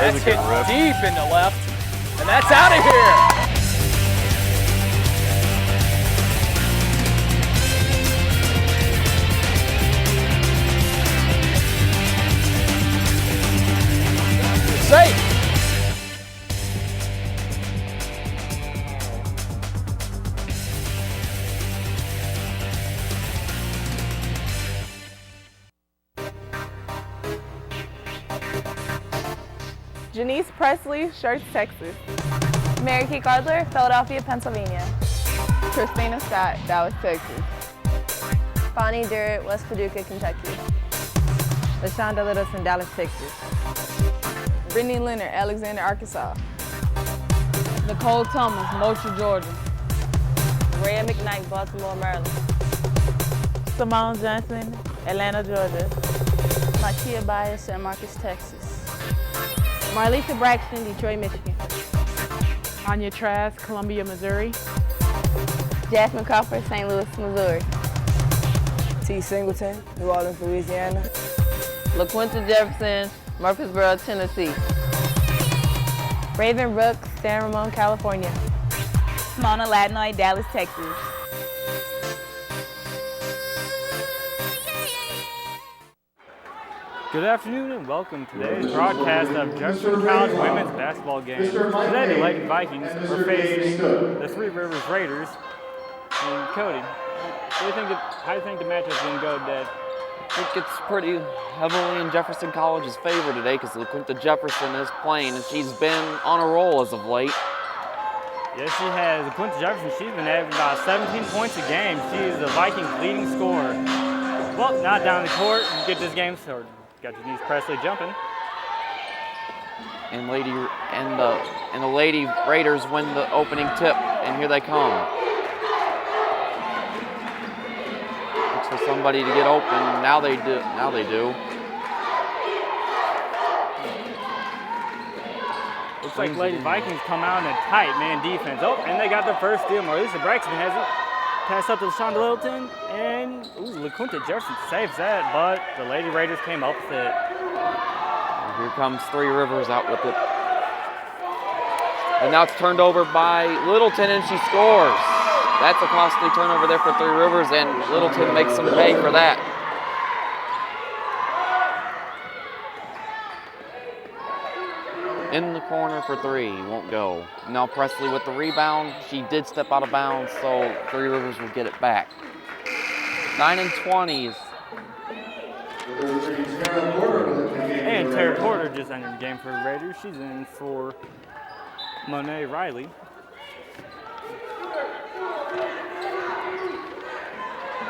That's hit rip. deep into left, and that's out of here. Safe. Janice Presley, Schertz, Texas. Mary Kate Gardler, Philadelphia, Pennsylvania. Christina Scott, Dallas, Texas. Bonnie Durrett, West Paducah, Kentucky. LaShonda Littleson, Dallas, Texas. Brittany Leonard, Alexander, Arkansas. Nicole Thomas, Moultrie, Georgia. Rhea McKnight, Baltimore, Maryland. Simone Johnson, Atlanta, Georgia. Makia Baez, San Marcos, Texas. Marlisa Braxton, Detroit, Michigan. Anya Trask, Columbia, Missouri. Jasmine Crawford, St. Louis, Missouri. T. Singleton, New Orleans, Louisiana. LaQuinta Jefferson, Murfreesboro, Tennessee. Raven Brooks, San Ramon, California. Mona Latinoy, Dallas, Texas. Good afternoon and welcome to today's broadcast of Jefferson College women's basketball game. Today the Lady Vikings are facing the Three Rivers Raiders. And Cody, how do you think the matchup's going to go today? I think it's pretty heavily in Jefferson College's favor today because LaQuinta Jefferson is playing and she's been on a roll as of late. Yes, she has. LaQuinta Jefferson, she's been averaging about 17 points a game. She is the Vikings' leading scorer. Well, not down the court. Get this game started. Got Janice Presley jumping. And the Lady Raiders win the opening tip, and here they come. Looks for somebody to get open. Now they do. Looks like Lady Vikings come out in a tight man defense. Oh, and they got their first steal. Marlisa Braxton has it. Pass up to LaShonda Littleton, and LaQuinta Jefferson saves that, but the Lady Raiders came up with it. And here comes Three Rivers out with it. And now it's turned over by Littleton, and she scores. That's a costly turnover there for Three Rivers, and Littleton makes them pay for that. In the corner for three, won't go. Now Presley with the rebound. She did step out of bounds, so Three Rivers will get it back. 9 and 20s. And Tara Porter just entered the game for the Raiders. She's in for Monet Riley.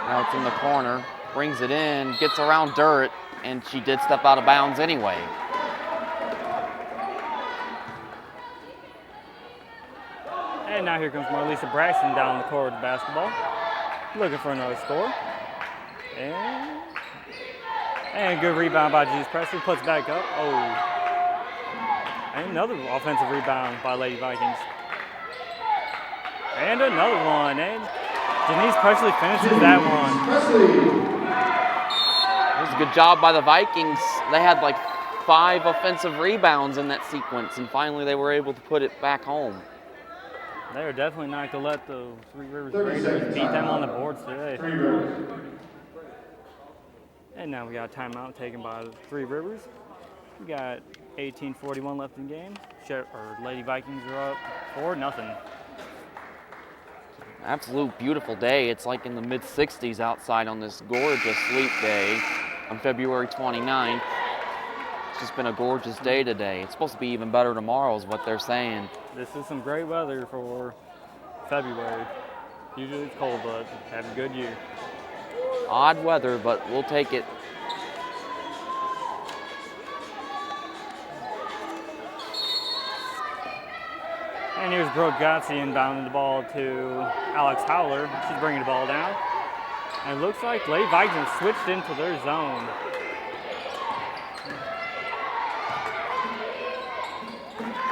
Now it's in the corner, brings it in, gets around Durrett, and she did step out of bounds anyway. And now here comes Marlisa Braxton down the court with the basketball. Looking for another score. And good rebound by Janice Presley. Puts it back up. Oh. And another offensive rebound by Lady Vikings. And another one. And Janice Presley finishes that one. It was a good job by the Vikings. They had like 5 offensive rebounds in that sequence, and finally they were able to put it back home. They are definitely not going to let the Three Rivers Raiders beat them on the boards today. And now we got a timeout taken by the Three Rivers. We got 18:41 left in the game. Lady Vikings are up 4-0. Absolute beautiful day. It's like in the mid-60s outside on this gorgeous sleep day on February 29th. It's just been a gorgeous day today. It's supposed to be even better tomorrow is what they're saying. This is some great weather for February. Usually it's cold, but have a good year. Odd weather, but we'll take it. And here's Brooke Gotze inbounding the ball to Alex Howler. She's bringing the ball down. And it looks like Lady Vikings switched into their zone.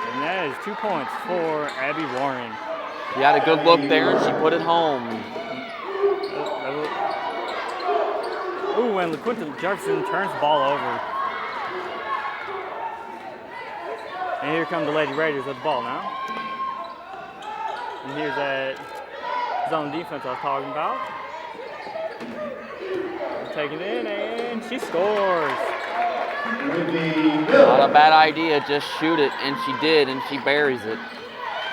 And that is 2 points for Abby Warren. She had a good look there, and she put it home. Ooh, and LaQuinta Jefferson turns the ball over. And here come the Lady Raiders with the ball now. And here's that zone defense I was talking about. Taking it in, and she scores. Not a bad idea, just shoot it, and she did, and she buries it.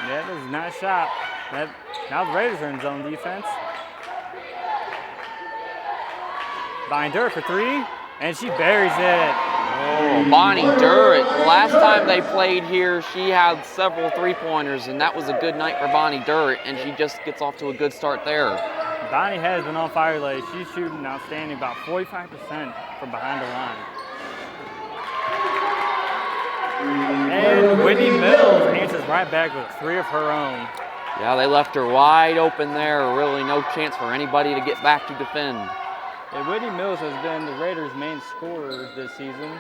Yeah, that was a nice shot. Now the Raiders are in zone defense. Behind her for three, and she buries it. Oh, Bonnie Durrett. Last time they played here, she had several three-pointers, and that was a good night for Bonnie Durrett, and she just gets off to a good start there. Bonnie has been on fire lately. She's shooting outstanding, about 45% from behind the line. And Whitney Mills answers right back with three of her own. Yeah, they left her wide open there. Really no chance for anybody to get back to defend. And Whitney Mills has been the Raiders' main scorer this season.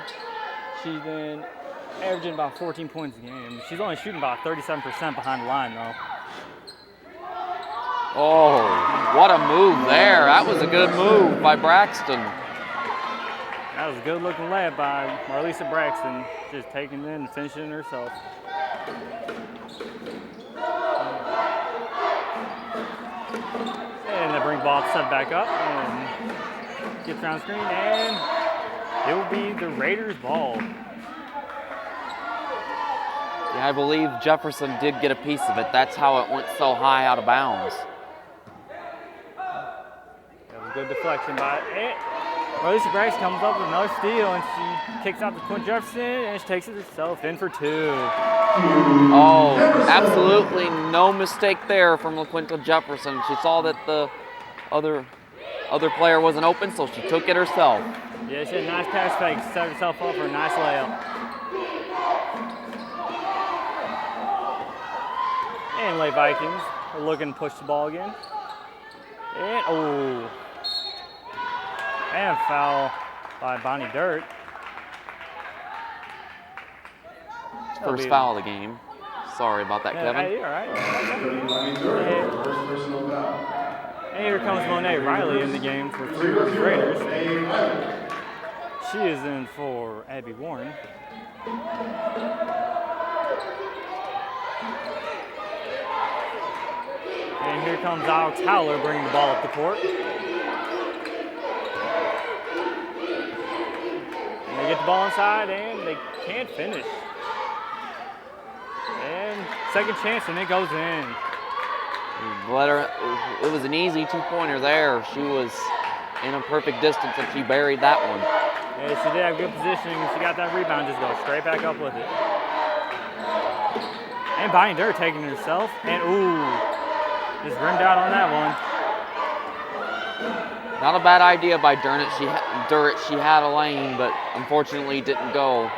She's been averaging about 14 points a game. She's only shooting about 37% behind the line, though. Oh, what a move there. That was a good move by Braxton. That was a good-looking layup by Marlisa Braxton, just taking it in and finishing it herself. And they bring the ball set back up and gets around the screen, and it will be the Raiders' ball. Yeah, I believe Jefferson did get a piece of it. That's how it went so high out of bounds. That was a good deflection by it. Marlisa Braxton comes up with another steal, and she kicks out to Quinn Jefferson, and she takes it herself in for two. Oh, absolutely no mistake there from LaQuinta Jefferson. She saw that the other player wasn't open, so she took it herself. Yeah, she had a nice pass fake, set herself up for a nice layup. And late Vikings are looking to push the ball again. And, oh. And foul by Bonnie Dirt. First foul of the game. Sorry about that, Kevin. Hey, all right. And here comes Monet Riley in the game for Three Rivers Raiders. She is in for Abby Warren. And here comes Alex Howler bringing the ball up the court. And they get the ball inside and they can't finish. And second chance and it goes in. It was an easy two-pointer there. She was in a perfect distance and she buried that one. Yeah, she did have good positioning. She got that rebound, just go straight back up with it. And Bonnie Dirt taking it herself. And ooh, just rimmed out on that one. Not a bad idea by Dirt. She had a lane, but unfortunately didn't go.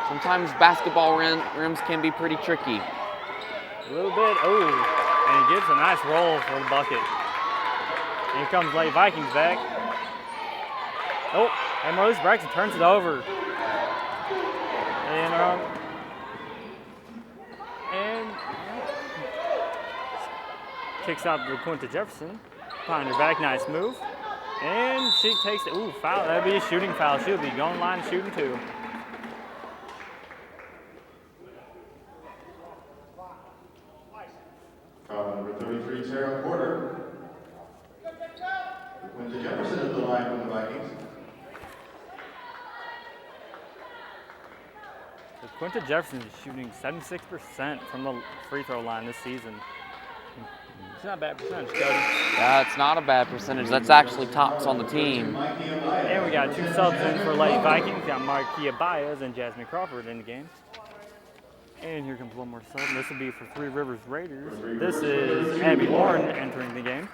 Sometimes basketball rims can be pretty tricky. A little bit, oh, and he gets a nice roll for the bucket. And here comes late Vikings back. Oh, and Marlisa Braxton turns it over. And kicks out to LaQuinta Jefferson. Behind her back, nice move. And she takes it, ooh, foul. That'd be a shooting foul. She'll be going line shooting too. Foul number 33, Sarah Porter. LaQuinta Jefferson at the line from the Vikings. LaQuinta Jefferson is shooting 76% from the free throw line this season. It's not a bad percentage, Cody. Yeah, it's not a bad percentage. That's actually tops on the team. And we got two subs in for late Vikings. Got Marquia Baez and Jasmine Crawford in the game. And here comes one more sub. This will be for Three Rivers Raiders. This is Abby Warren entering the game.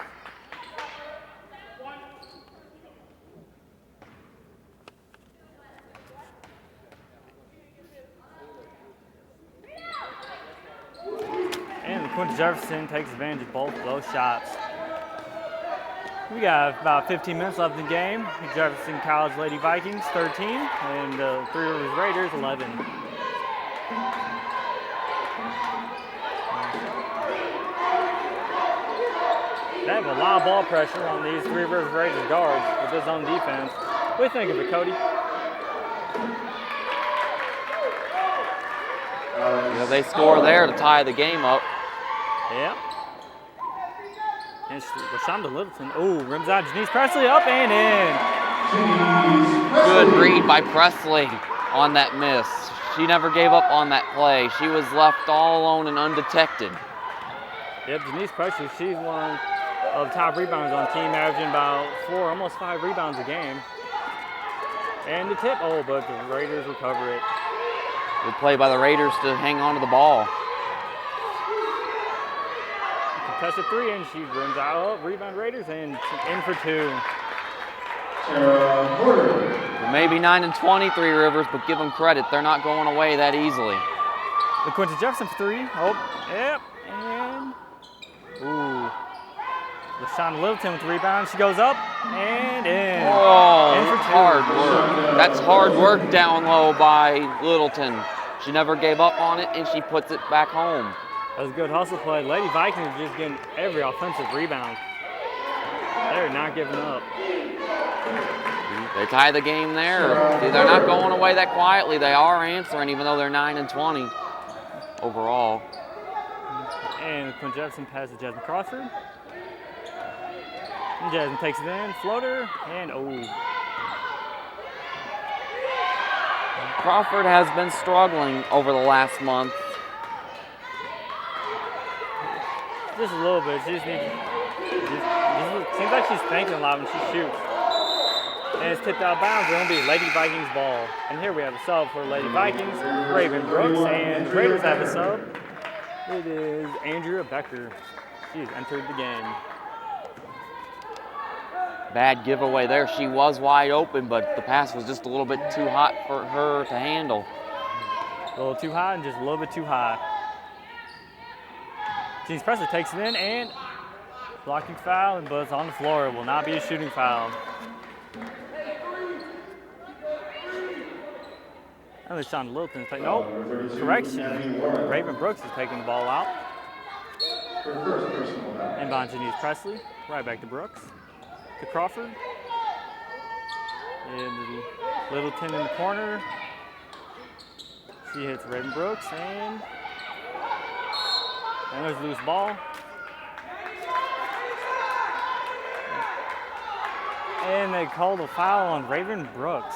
And LaQuinta Jefferson takes advantage of both of those shots. We got about 15 minutes left in the game. Jefferson College Lady Vikings 13 and Three Rivers Raiders 11. They have a lot of ball pressure on these Three Rivers Raiders guards with this zone defense. What do you think of it, Cody? know, they score there to tie the game up. Yep. And Rashonda Littleton, rims out Janice Presley, up and in. Good read by Presley on that miss. She never gave up on that play. She was left all alone and undetected. Yep, Janice Presley, she's one of the top rebounders on the team, averaging about 4, almost 5 rebounds a game. And the tip, but the Raiders recover it. Good play by the Raiders to hang on to the ball. Contested 3, and she rims out, rebound Raiders, and in for 2. Maybe 9 and 20, Three Rivers, but give them credit. They're not going away that easily. The Quincy Jefferson for 3. Yep, and LaShawn Littleton with the rebound. She goes up and in. In for 2. Hard work. That's hard work down low by Littleton. She never gave up on it, and she puts it back home. That was a good hustle play. Lady Vikings are just getting every offensive rebound. They're not giving up. They tie the game there. See, they're not going away that quietly. They are answering, even though they're 9 and 20 overall. And Quinn Jefferson passes Jasmine Crawford. And Jasmine takes it in, floater, and Crawford has been struggling over the last month. Just a little bit. She just needs. Seems like she's thinking a lot when she shoots. And it's tipped out of bounds. It's going to be Lady Vikings ball. And here we have a sub for Lady Vikings, Raven Brooks, and the Raiders have a sub. It is Andrea Becker. She's entered the game. Bad giveaway there. She was wide open, but the pass was just a little bit too hot for her to handle. A little too high and just a little bit too high. James Presley takes it in and blocking foul, but it's on the floor. It will not be a shooting foul. And LaShawn Littleton is taking, correction. Raven Brooks is taking the ball out. And by Janice Presley, right back to Brooks. To Crawford. And Littleton in the corner. She hits Raven Brooks and there's a loose ball. And they called a foul on Raven Brooks.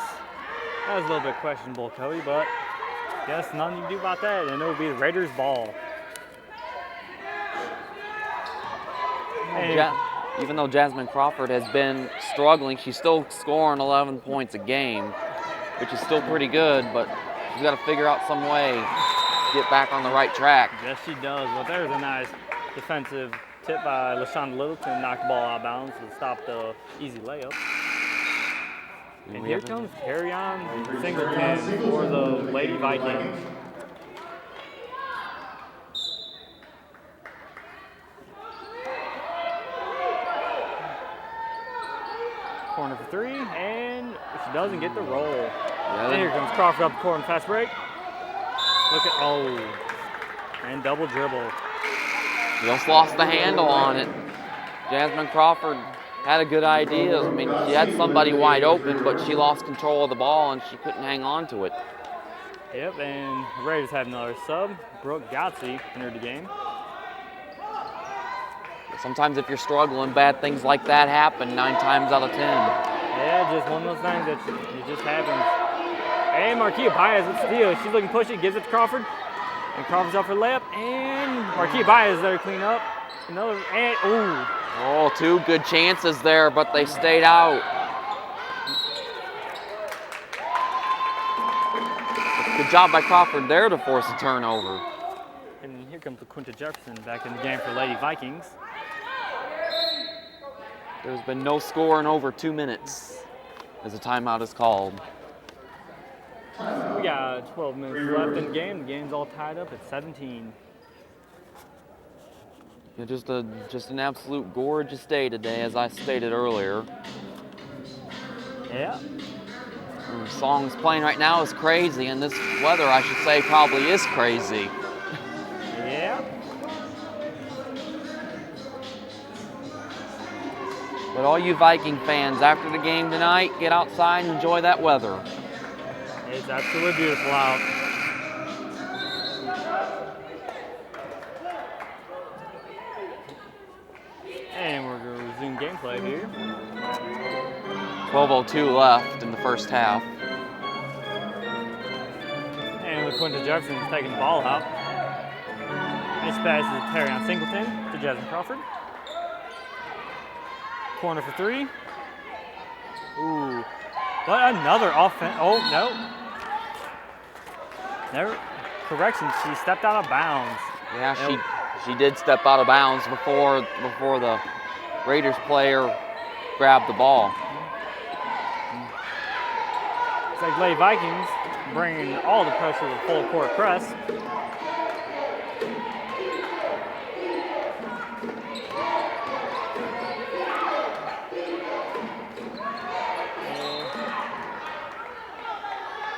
That was a little bit questionable, Cody, but I guess nothing you can do about that, and it will be the Raiders' ball. Even though Jasmine Crawford has been struggling, she's still scoring 11 points a game, which is still pretty good, but she's got to figure out some way to get back on the right track. Yes, she does. But there's a nice defensive tip by LaShawn Littleton, knocked the ball out of bounds to stop the easy layup. And here comes Carry-On Singleton for the Lady Vikings. Corner for 3, and she doesn't get the roll. And here comes Crawford up the court in fast break. Look at, and double dribble. Just lost the handle on it. Jasmine Crawford had a good idea. I mean, she had somebody wide open, but she lost control of the ball and she couldn't hang on to it. Yep, and the Raiders have another sub. Brooke Gotze entered the game. Sometimes if you're struggling, bad things like that happen 9 times out of 10. Yeah, just one of those things that it just happens. And Marquia Baez with steal. She's looking pushy, gives it to Crawford. And Crawford's up for layup. And Marquia Baez there to clean up. Another, and Oh, 2 good chances there, but they stayed out. Good job by Crawford there to force a turnover. And here comes LaQuinta Jefferson back in the game for Lady Vikings. There's been no score in over 2 minutes as a timeout is called. We got 12 minutes left in the game. The game's all tied up at 17. Yeah, just an absolute gorgeous day today, as I stated earlier. Yeah. The song's playing right now is crazy, and this weather, I should say, probably is crazy. Yeah. But all you Viking fans, after the game tonight, get outside and enjoy that weather. It's absolutely beautiful out. resume gameplay here. 12:02 left in the first half. And LaQuinta Jefferson's taking the ball out. This pass is to Terry on Singleton to Jasmine Crawford. Corner for three. Ooh. But another offense. Oh, no. Never. Correction, she stepped out of bounds. Yeah, she did step out of bounds before the Raiders player grabbed the ball. It's like Lady Vikings bringing all the pressure to the full court press.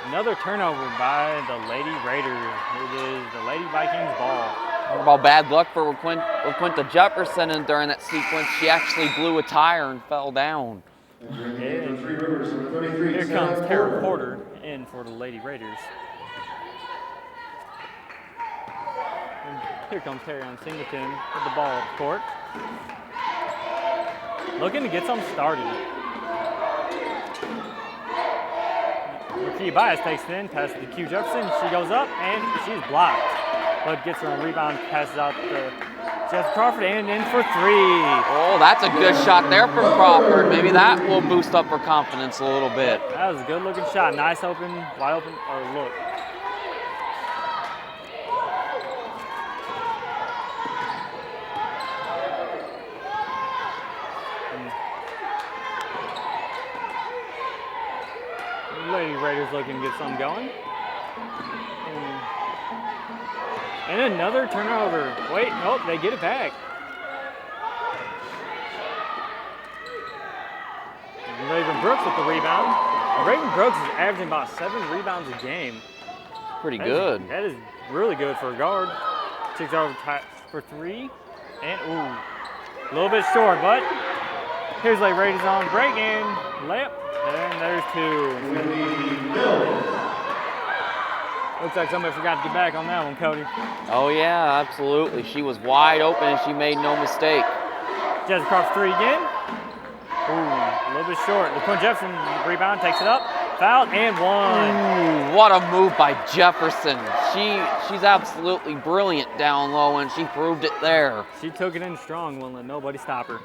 Another turnover by the Lady Raiders. It is the Lady Vikings ball. Talk about bad luck for LaQuinta Jefferson, and during that sequence, she actually blew a tire and fell down. Here comes Tara Porter in for the Lady Raiders. And here comes Terry on Singleton with the ball up court. Looking to get something started. Rakia Bias takes it in, passes to Q Jefferson. She goes up and she's blocked. But gets her on rebound, passes out to Jeff Crawford and in for three. Oh, that's a good shot there from Crawford. Maybe that will boost up her confidence a little bit. That was a good looking shot. Nice open, wide open, or look. Lady Raiders looking to get something going. And another turnover. Wait, nope, they get it back. Raven Brooks with the rebound. Raven Brooks is averaging about 7 rebounds a game. Pretty good. That is really good for a guard. Takes over for three. And ooh, a little bit short, but here's Lady Raiders on break and layup. And there's two. Looks like somebody forgot to get back on that one, Cody. Oh yeah, absolutely. She was wide open and she made no mistake. Jazz across three again. Ooh, a little bit short. LaQuinta Jefferson rebound, takes it up. Foul and one. Ooh, what a move by Jefferson. She's absolutely brilliant down low and she proved it there. She took it in strong, won't let nobody stop her.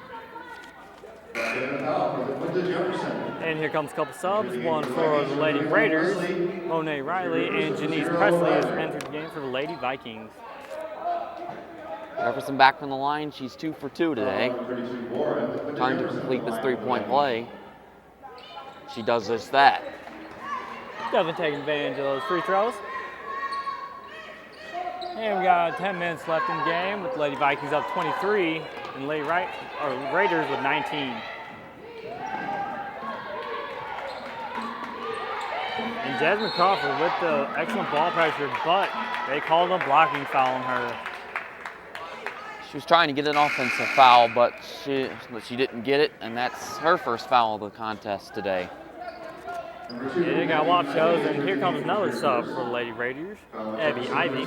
And here comes a couple subs. One for the Lady Raiders. Monet Riley and Janice Presley has entered the game for the Lady Vikings. Jefferson back from the line. She's 2 for 2 today. Trying to complete this three-point play. She does just that. Doesn't take advantage of those free throws. And we got 10 minutes left in the game with Lady Vikings up 23 and Raiders with 19. And Jasmine Crawford with the excellent ball pressure, but they called a blocking foul on her. She was trying to get an offensive foul, but she didn't get it, and that's her first foul of the contest today. Yeah, you got watch those, and here comes another sub for the Lady Raiders, Abby Ivy.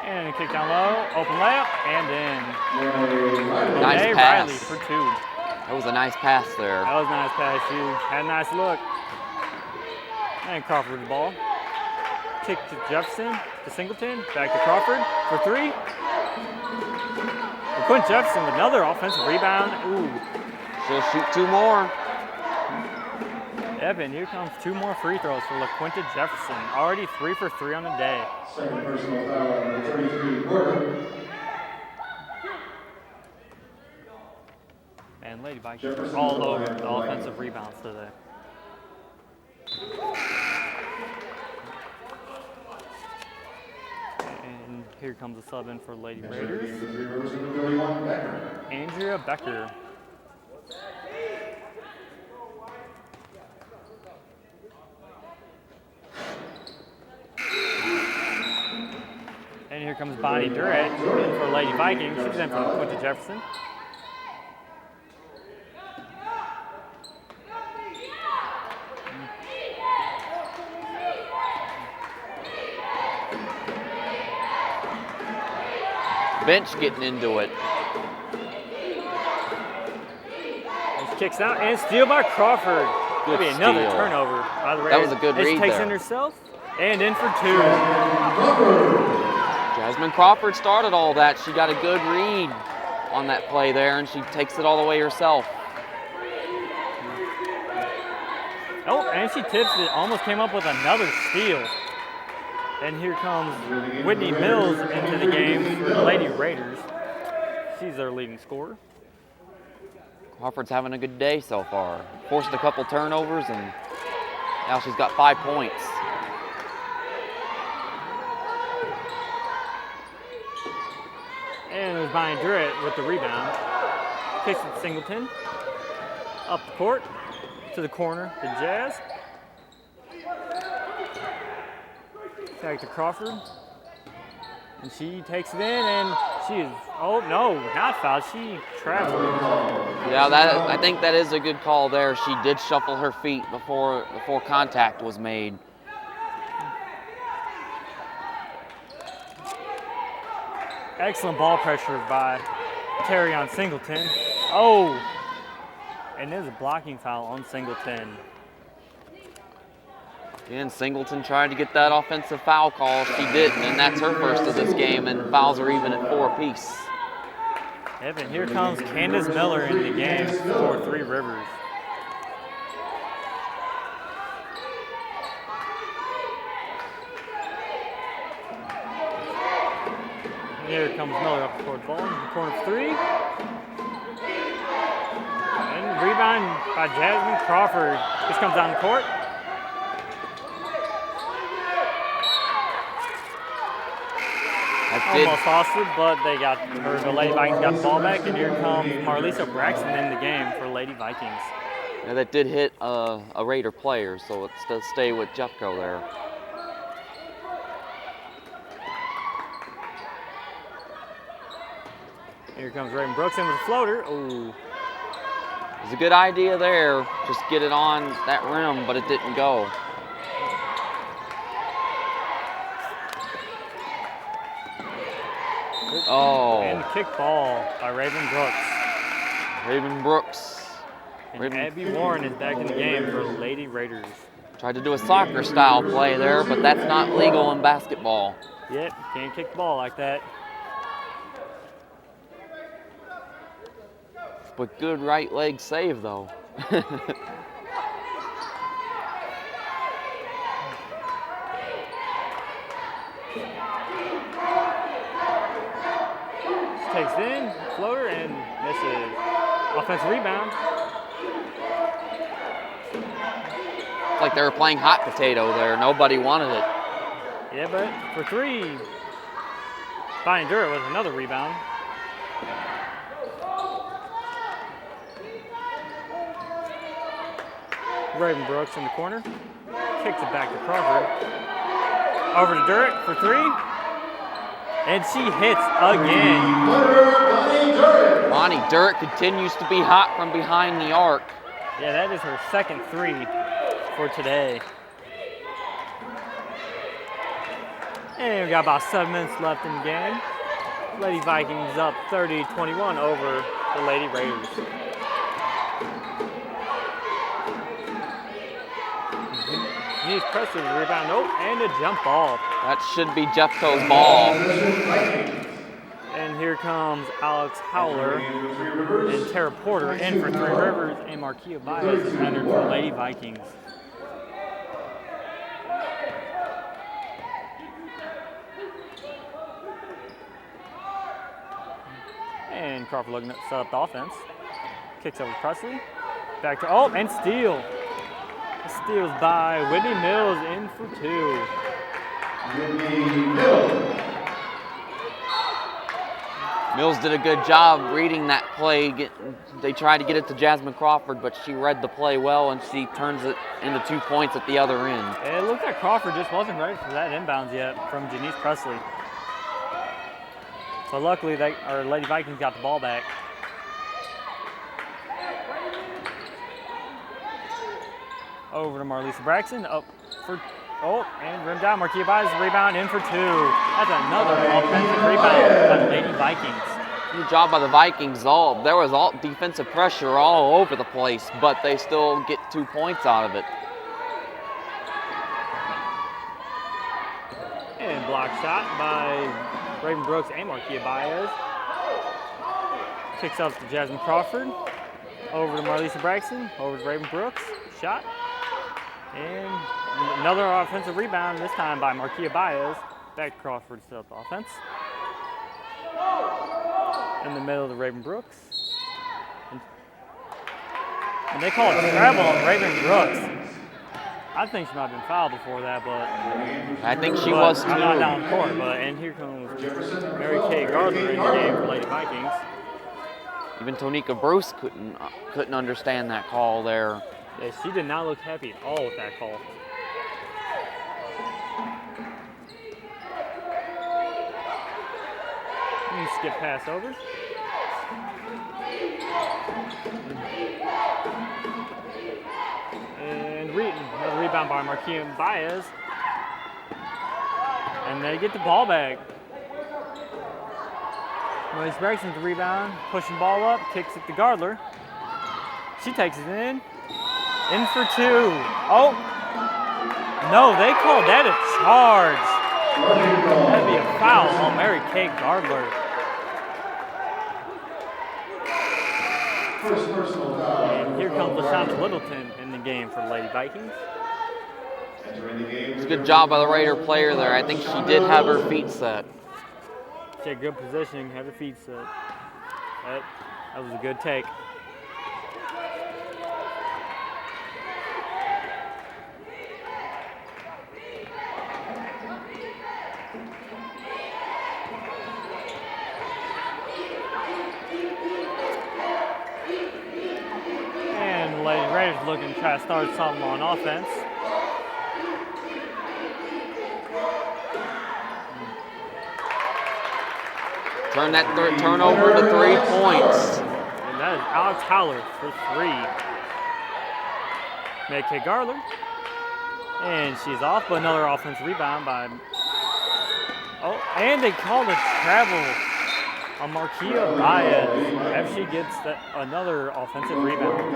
And a kick down low, open layup, and in. Nice pass. Riley for two. That was a nice pass there. That was a nice pass. She had a nice look. And Crawford with the ball. Kick to Jefferson, to Singleton, back to Crawford for three. LaQuinta Jefferson with another offensive rebound. Ooh. She'll shoot 2 more. Evan, here comes 2 more free throws for LaQuinta Jefferson. Already 3 for 3 on the day. Second personal foul, number 33, Porter. And Lady Vikings are all over the offensive rebounds today. And here comes a sub in for Lady Raiders. Andrea Becker. And here comes Bonnie Durrett in for Lady Vikings. She's in for LaQuinta Jefferson. bench getting into it. She kicks out and steal by Crawford. Good Maybe another steal. turnover by the Raiders. That was a good and read she takes there. in herself and in for 2. Jasmine Crawford started all that. She got a good read on that play there, and she takes it all the way herself. Oh, and she tips it. Almost came up with another steal. And here comes Whitney Mills into the game for the Lady Raiders. She's their leading scorer. Crawford's having a good day so far. Forced a couple turnovers, and now she's got 5 points. And it was Brian Durrett with the rebound. Kicks it to Singleton. Up the court to the corner, the Jazz. Back to Crawford. And she takes it in, and she is, oh no, not fouled. She traveled. Yeah, I think that is a good call there. She did shuffle her feet before contact was made. Excellent ball pressure by Terry on Singleton. Oh, and there's a blocking foul on Singleton. Again, Singleton tried to get that offensive foul call. She didn't, and that's her first of this game, and fouls are even at 4 apiece. Yep, and here comes Candace Miller in the game for Three Rivers. Here comes Miller up toward the ball, in the corner of 3. And rebound by Jasmine Crawford. This comes down the court. Almost lost it, but they got her. The Lady Vikings got the ball back, and here comes Marlisa Braxton in the game for Lady Vikings. Yeah, that did hit a Raider player, so it does stay with Jeffco there. Here comes Raven Brooks in with a floater. Ooh. It was a good idea there, just get it on that rim, but it didn't go. Oh. And the kick ball by Raven Brooks. Raven Brooks. And Abby Warren is back in the game for Lady Raiders. Tried to do a soccer style play there, but that's not legal in basketball. Yep, can't kick the ball like that. But good right leg save though. Takes it in, floater, and misses. Offensive rebound. It's like they were playing hot potato there. Nobody wanted it. Yeah, but for 3, Brian Durrett with another rebound. Raven Brooks in the corner. Kicks it back to Crawford. Over to Durrett for 3. And she hits again. Bonnie Durrett continues to be hot from behind the arc. Yeah, that is her second 3 for today. And we got about 7 minutes left in the game. Lady Vikings up 30-21 over the Lady Raiders. Denise Presley with the rebound, nope, and a jump ball. That should be Jeffco's ball. And here comes Alex Howler and Tara Porter in for Three Rivers, and Marquia Baez is entered for the Lady Vikings. And Crawford looking to set up the offense. Kicks over to Presley. Back to, oh, and steal. Steals by Whitney Mills in for 2. Mills did a good job reading that play. They tried to get it to Jasmine Crawford, but she read the play well, and she turns it into 2 points at the other end. It looked like Crawford just wasn't ready for that inbounds yet from Janice Presley. So luckily, our Lady Vikings got the ball back. Over to Marlisa Braxton, up for Oh, and rimmed down. Marquia Baez rebound in for 2. That's another offensive rebound by the Lady Vikings. Good job by the Vikings. There was all defensive pressure all over the place, but they still get 2 points out of it. And block shot by Raven Brooks and Marquia Baez. Kicks up to Jasmine Crawford. Over to Marlisa Braxton. Over to Raven Brooks. Shot. And another offensive rebound, this time by Marquia Baez. Back to Crawford to set up the offense. In the middle of the Raven Brooks. And they call it travel on Raven Brooks. I think she might have been fouled before that, but I think she was too. I'm not down the court, but and here comes Mary Kay Gardner in the game for Lady Vikings. Even Tonika Bruce couldn't understand that call there. Yeah, she did not look happy at all with that call. You skip pass over. And another rebound by Marquia Baez. And they get the ball back. Marlisa Braxton's the rebound, pushing ball up, kicks it to Gardler. She takes it in for 2. Oh, no, they called that a charge. That'd be a foul on Mary Kay Gardler. And here comes LaShonda Littleton in the game for the Lady Vikings. It's a good job by the Raider player there. I think she did have her feet set. She had good positioning, had her feet set. That was a good take. And the Lady Raiders looking to try to start something on offense. Turn that turnover to 3 points. And that is Alex Howler for 3. Mary Kay Gardner. And she's off, but another offensive rebound by... Oh, and they called a travel on Marquia Baez after she gets another offensive rebound.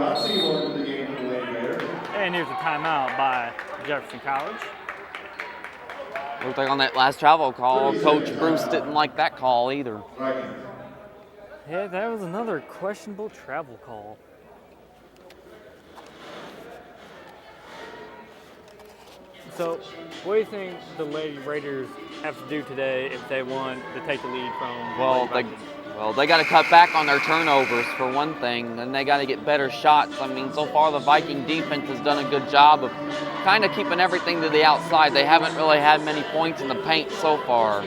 And here's a timeout by Jefferson College. Looked like on that last travel call, Coach Bruce didn't like that call either. Yeah, that was another questionable travel call. So, what do you think the Lady Raiders have to do today if they want to take the lead from They got to cut back on their turnovers for one thing, and they got to get better shots. I mean, so far the Viking defense has done a good job of kind of keeping everything to the outside. They haven't really had many points in the paint so far.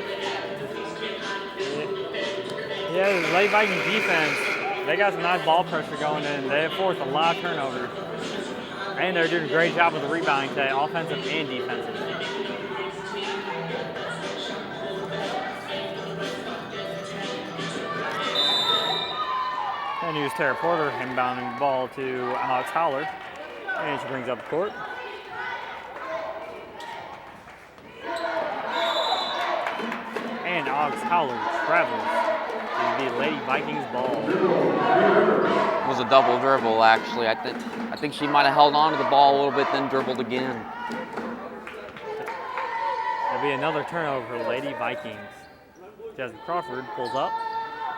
Yeah, the Lady Viking defense, they got some nice ball pressure going in. They have forced a lot of turnovers. And they're doing a great job with the rebounding today, offensive and defensive. And here's Tara Porter inbounding the ball to Alex Howler. And she brings up the court. And Alex Howler travels to the Lady Vikings ball. It was a double dribble, actually. I think she might have held on to the ball a little bit, then dribbled again. There'll be another turnover for Lady Vikings. Jasmine Crawford pulls up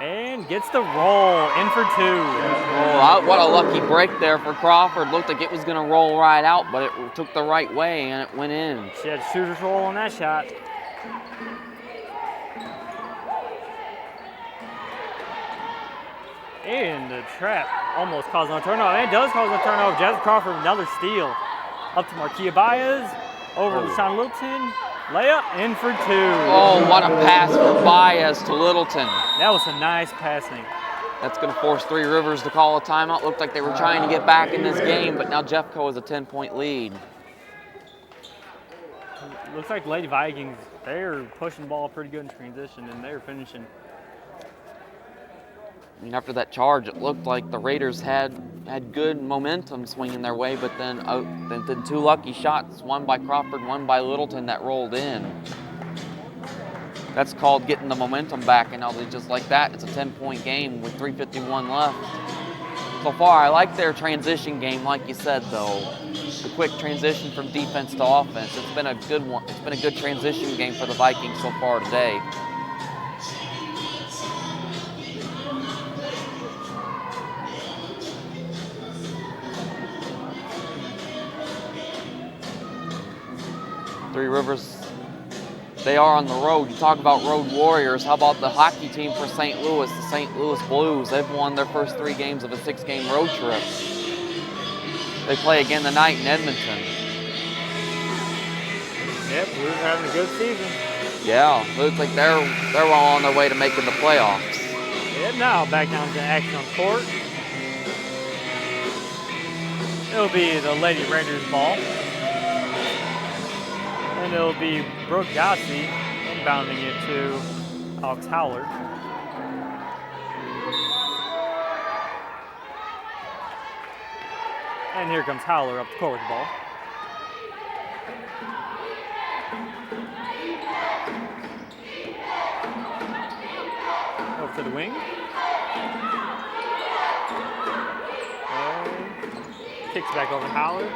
and gets the roll in for 2. Oh, what a lucky break there for Crawford. Looked like it was going to roll right out, but it took the right way and it went in. She had shooter's roll on that shot. And the trap almost caused a turnover. And it does cause a turnover. Jasmine Crawford, another steal. Up to Marquia Baez. Over to Sean Littleton. Layup in for 2. Oh, what a pass from Baez to Littleton. That was some nice passing. That's going to force Three Rivers to call a timeout. Looked like they were trying to get back in this game, but now Jeffco has a 10-point lead. Looks like Lady Vikings, they're pushing the ball pretty good in transition, and they're finishing. I mean, after that charge, it looked like the Raiders had good momentum swinging their way, but then two lucky shots, one by Crawford, one by Littleton, that rolled in. That's called getting the momentum back, and now just like that, it's a 10-point game with 3:51 left. So far, I like their transition game, like you said, though. The quick transition from defense to offense. It's been a good one. It's been a good transition game for the Vikings so far today. Three Rivers, they are on the road. You talk about road warriors. How about the hockey team for St. Louis, the St. Louis Blues? They've won their first 3 games of a 6-game road trip. They play again tonight in Edmonton. Yep, Blues are having a good season. Yeah, looks like they're all on their way to making the playoffs. Yep, now back down to action on court. It'll be the Lady Raiders ball. And it'll be Brooke Gotzi inbounding it to Alex Howler. And here comes Howler up the court with the ball. Over to the wing. And kicks back over to Howler.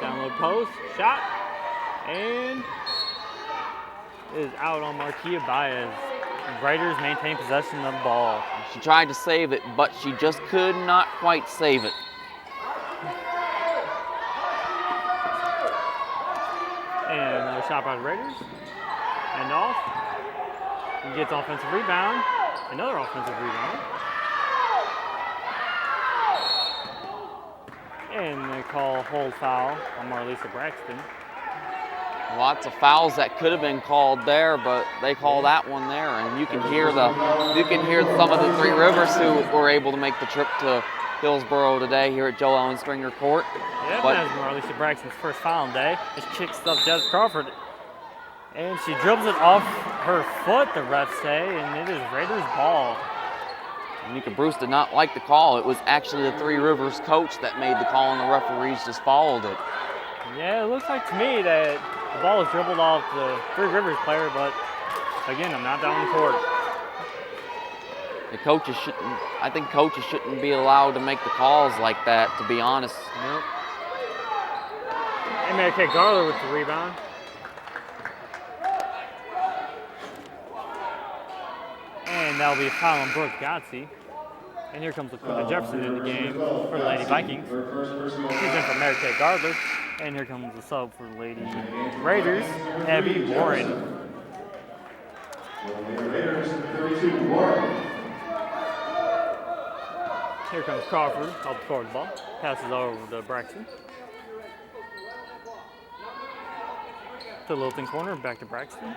Down low post, shot, and is out on Marquia Baez. Raiders maintain possession of the ball. She tried to save it, but she just could not quite save it. And another shot by the Raiders. And off. And gets offensive rebound. Another offensive rebound. And they call hold foul on Marlisa Braxton. Lots of fouls that could have been called there, but they call that one there, and you can hear some of the Three Rivers who were able to make the trip to Hillsborough today here at Joe Ellen Stringer Court. Yeah, that was Marlisa Braxton's first foul on the day. She kicks up Jess Crawford, and she dribbles it off her foot, the refs say, and it is Raiders ball. Nika Bruce did not like the call. It was actually the Three Rivers coach that made the call, and the referees just followed it. Yeah, it looks like to me that the ball is dribbled off the Three Rivers player, but again, I'm not down the court. I think coaches shouldn't be allowed to make the calls like that, to be honest. Nope. And Mary Kay Garler with the rebound. And that'll be a foul on Brooke Gotzi. And here comes Jefferson in the game for the Lady Vikings. She's in for Mary Kay Gardler. And here comes the sub for the Lady Raiders, Abby Warren. Here comes Crawford, up the court with the ball. Passes over to Braxton. To Littleton corner, back to Braxton.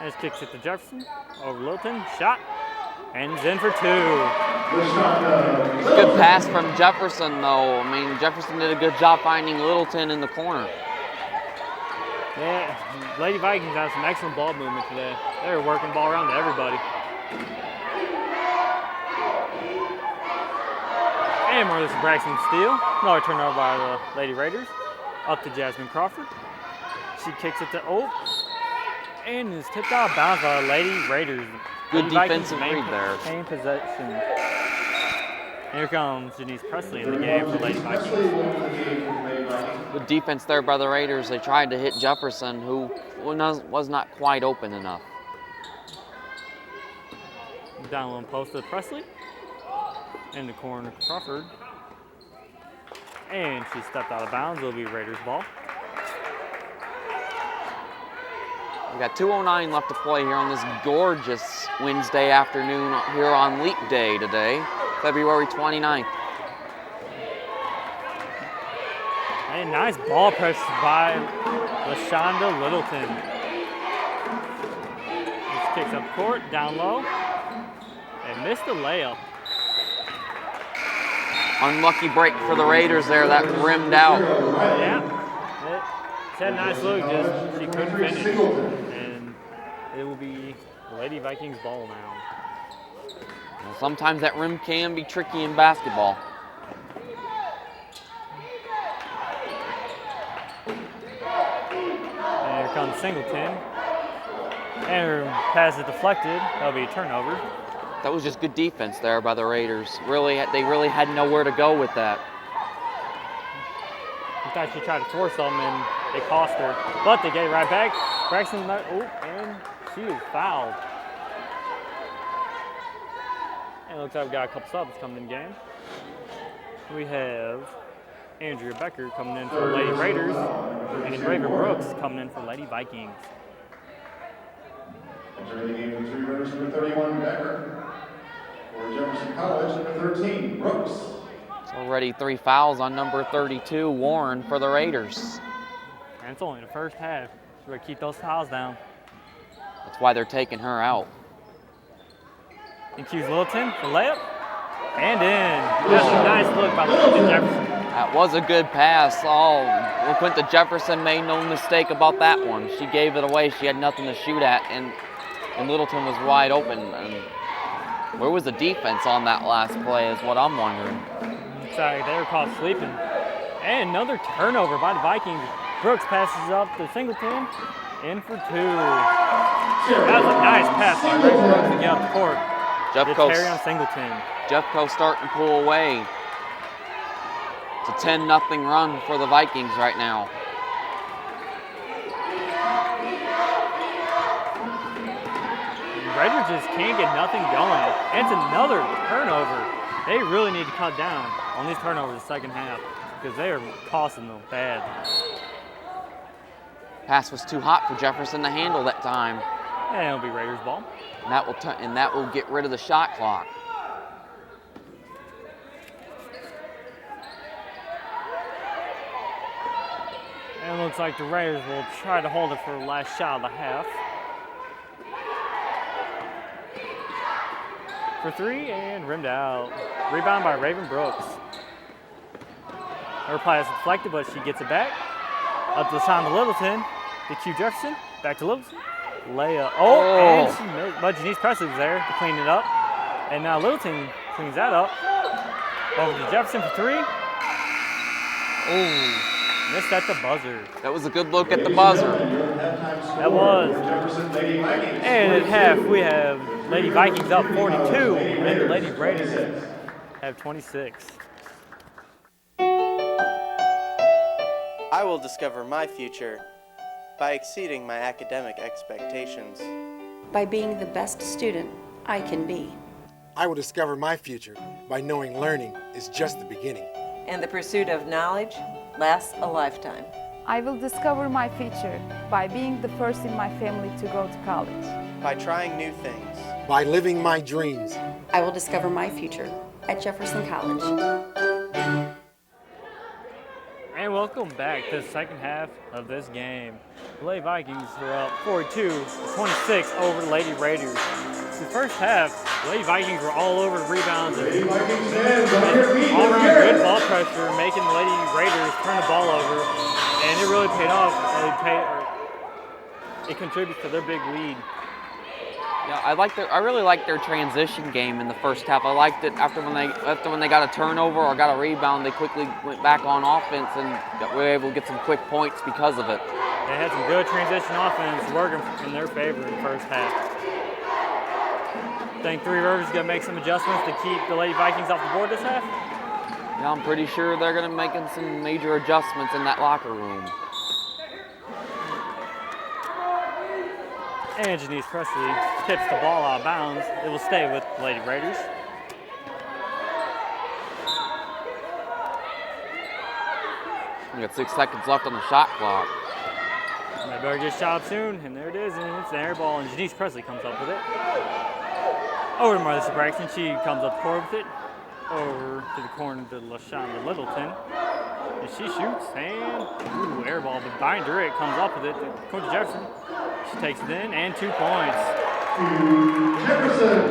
And just kicks it to Jefferson. Over Littleton, shot. And he's in for 2. Good pass from Jefferson, though. I mean, Jefferson did a good job finding Littleton in the corner. Yeah, Lady Vikings have some excellent ball movement today. They're working the ball around to everybody. And Marlisa Braxton steal. Another turnover by the Lady Raiders. Up to Jasmine Crawford. She kicks it to Oak. And is tipped out of bounds by the Lady Raiders. Good defensive read there. Main possession. Here comes Janice Presley in the game for Lady Vikings. Good defense there by the Raiders. They tried to hit Jefferson, who was not quite open enough. Down low post to Presley. In the corner, Crawford. And she stepped out of bounds. It'll be Raiders ball. We got 2:09 left to play here on this gorgeous Wednesday afternoon here on Leap Day today, February 29th. And nice ball pressure by LaShonda Littleton. Just kicks up court, down low, and missed the layup. Unlucky break for the Raiders there, that rimmed out. Yeah, she had a nice look, just she couldn't finish. And it will be the Lady Vikings ball now. Well, sometimes that rim can be tricky in basketball. And here comes Singleton. And pass is deflected. That'll be a turnover. That was just good defense there by the Raiders. They really had nowhere to go with that. I thought she tried to force them and they cost her. But they get it right back. Braxton, and she is fouled. And it looks like we've got a couple subs coming in the game. We have Andrea Becker coming in for Lady Raiders and Raven Brooks coming in for Lady Vikings. Entering the game for Three Rivers, number 31, Becker. For Jefferson College, number 13, Brooks. It's already 3 fouls on number 32, Warren, for the Raiders. And it's only the first half. So we're gonna keep those fouls down. That's why they're taking her out. And Hughes Littleton for layup. And in. That's a nice look by LaQuinta Jefferson. That was a good pass. Oh, LaQuinta Jefferson made no mistake about that one. She gave it away. She had nothing to shoot at, and Littleton was wide open. And where was the defense on that last play is what I'm wondering. Sorry, they were caught sleeping. And another turnover by the Vikings. Brooks passes up to Singleton. In for 2. That was a nice pass by Ray Brooks to get up the court. Terry on Singleton. Jeffco starting to pull away. It's a 10-0 run for the Vikings right now. Raiders just can't get nothing going. And it's another turnover. They really need to cut down on these turnovers the second half because they are costing them bad. Pass was too hot for Jefferson to handle that time. And it'll be Raiders ball. And that will get rid of the shot clock. And it looks like the Raiders will try to hold it for the last shot of the half. For 3 and rimmed out. Rebound by Raven Brooks. Her pass is deflected, but she gets it back. Up to LaShonda Littleton. To Q Jefferson. Back to Littleton. Layup. And she missed. But Janice Presley was there to clean it up. And now Littleton cleans that up. Over to Jefferson for 3. Oh, missed at the buzzer. That was a good look at the buzzer. That was. And at half, we have Lady Vikings up 42, and the Lady Raiders have 26. I will discover my future by exceeding my academic expectations. By being the best student I can be. I will discover my future by knowing learning is just the beginning. And the pursuit of knowledge lasts a lifetime. I will discover my future by being the first in my family to go to college. By trying new things. By living my dreams. I will discover my future at Jefferson College. And welcome back to the second half of this game. The Lady Vikings are up 42-26 over the Lady Raiders. The first half, the Lady Vikings were all over the rebounds and all around good ball pressure, making the Lady Raiders turn the ball over, and it really paid off. It contributes to their big lead. Yeah, I really liked their transition game in the first half. I liked it after when they got a turnover or got a rebound, they quickly went back on offense and were able to get some quick points because of it. They had some good transition offense working in their favor in the first half. Think Three Rivers is going to make some adjustments to keep the Lady Vikings off the board this half? Yeah, I'm pretty sure they're going to be making some major adjustments in that locker room. And Janice Presley tips the ball out of bounds. It will stay with the Lady Raiders. We got 6 seconds left on the shot clock. They better get shot up soon, and there it is, and it's an air ball, and Janice Presley comes up with it. Over to Marlissa Braxton, she comes up the court with it. Over to the corner to LaShonda Littleton. And she shoots, and air ball, but Binder, it comes up with it to Coach Jefferson. She takes it in, and 2 points.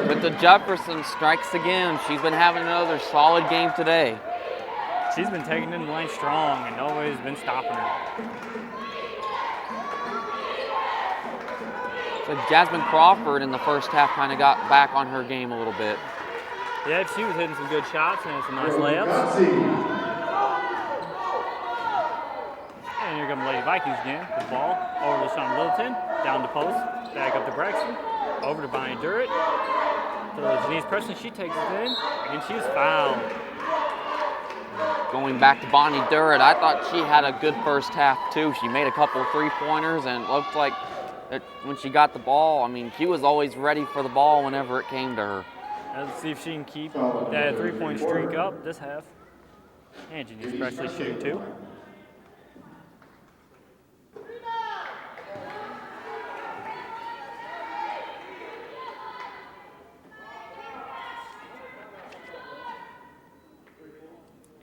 But the Jefferson strikes again. She's been having another solid game today. She's been taking it in the lane strong, and nobody's been stopping her. So Jasmine Crawford in the first half kind of got back on her game a little bit. Yeah, she was hitting some good shots and some nice layups. And here come Lady Vikings again. The ball over to Sean Littleton, down the post, back up to Braxton, over to Bonnie Durrett. To Janice Preston, she takes it in, and she's fouled. Going back to Bonnie Durrett, I thought she had a good first half too. She made a couple three-pointers and it looked like that when she got the ball, I mean, she was always ready for the ball whenever it came to her. Let's see if she can keep that three-point streak up this half. And Janice Presley shooting 2.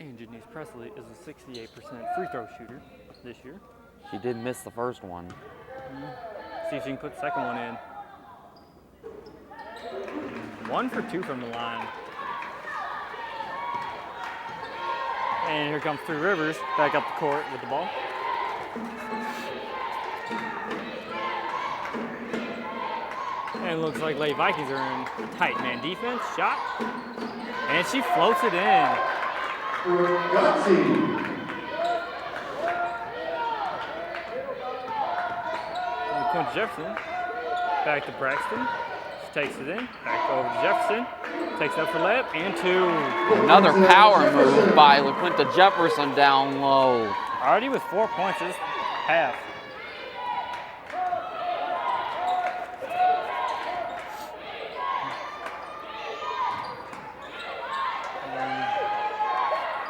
And Janice Presley is a 68% free throw shooter this year. She did miss the first one. See if she can put the second one in. 1 for 2 from the line. And here comes Three Rivers back up the court with the ball. And it looks like Lady Vikings are in tight man defense. Shot. And she floats it in. Quincy Jefferson, back to Braxton. She takes it in, back over to Jefferson. Takes it up for layup, and 2. Another power move by LaQuinta Jefferson down low. Already with 4 points this half.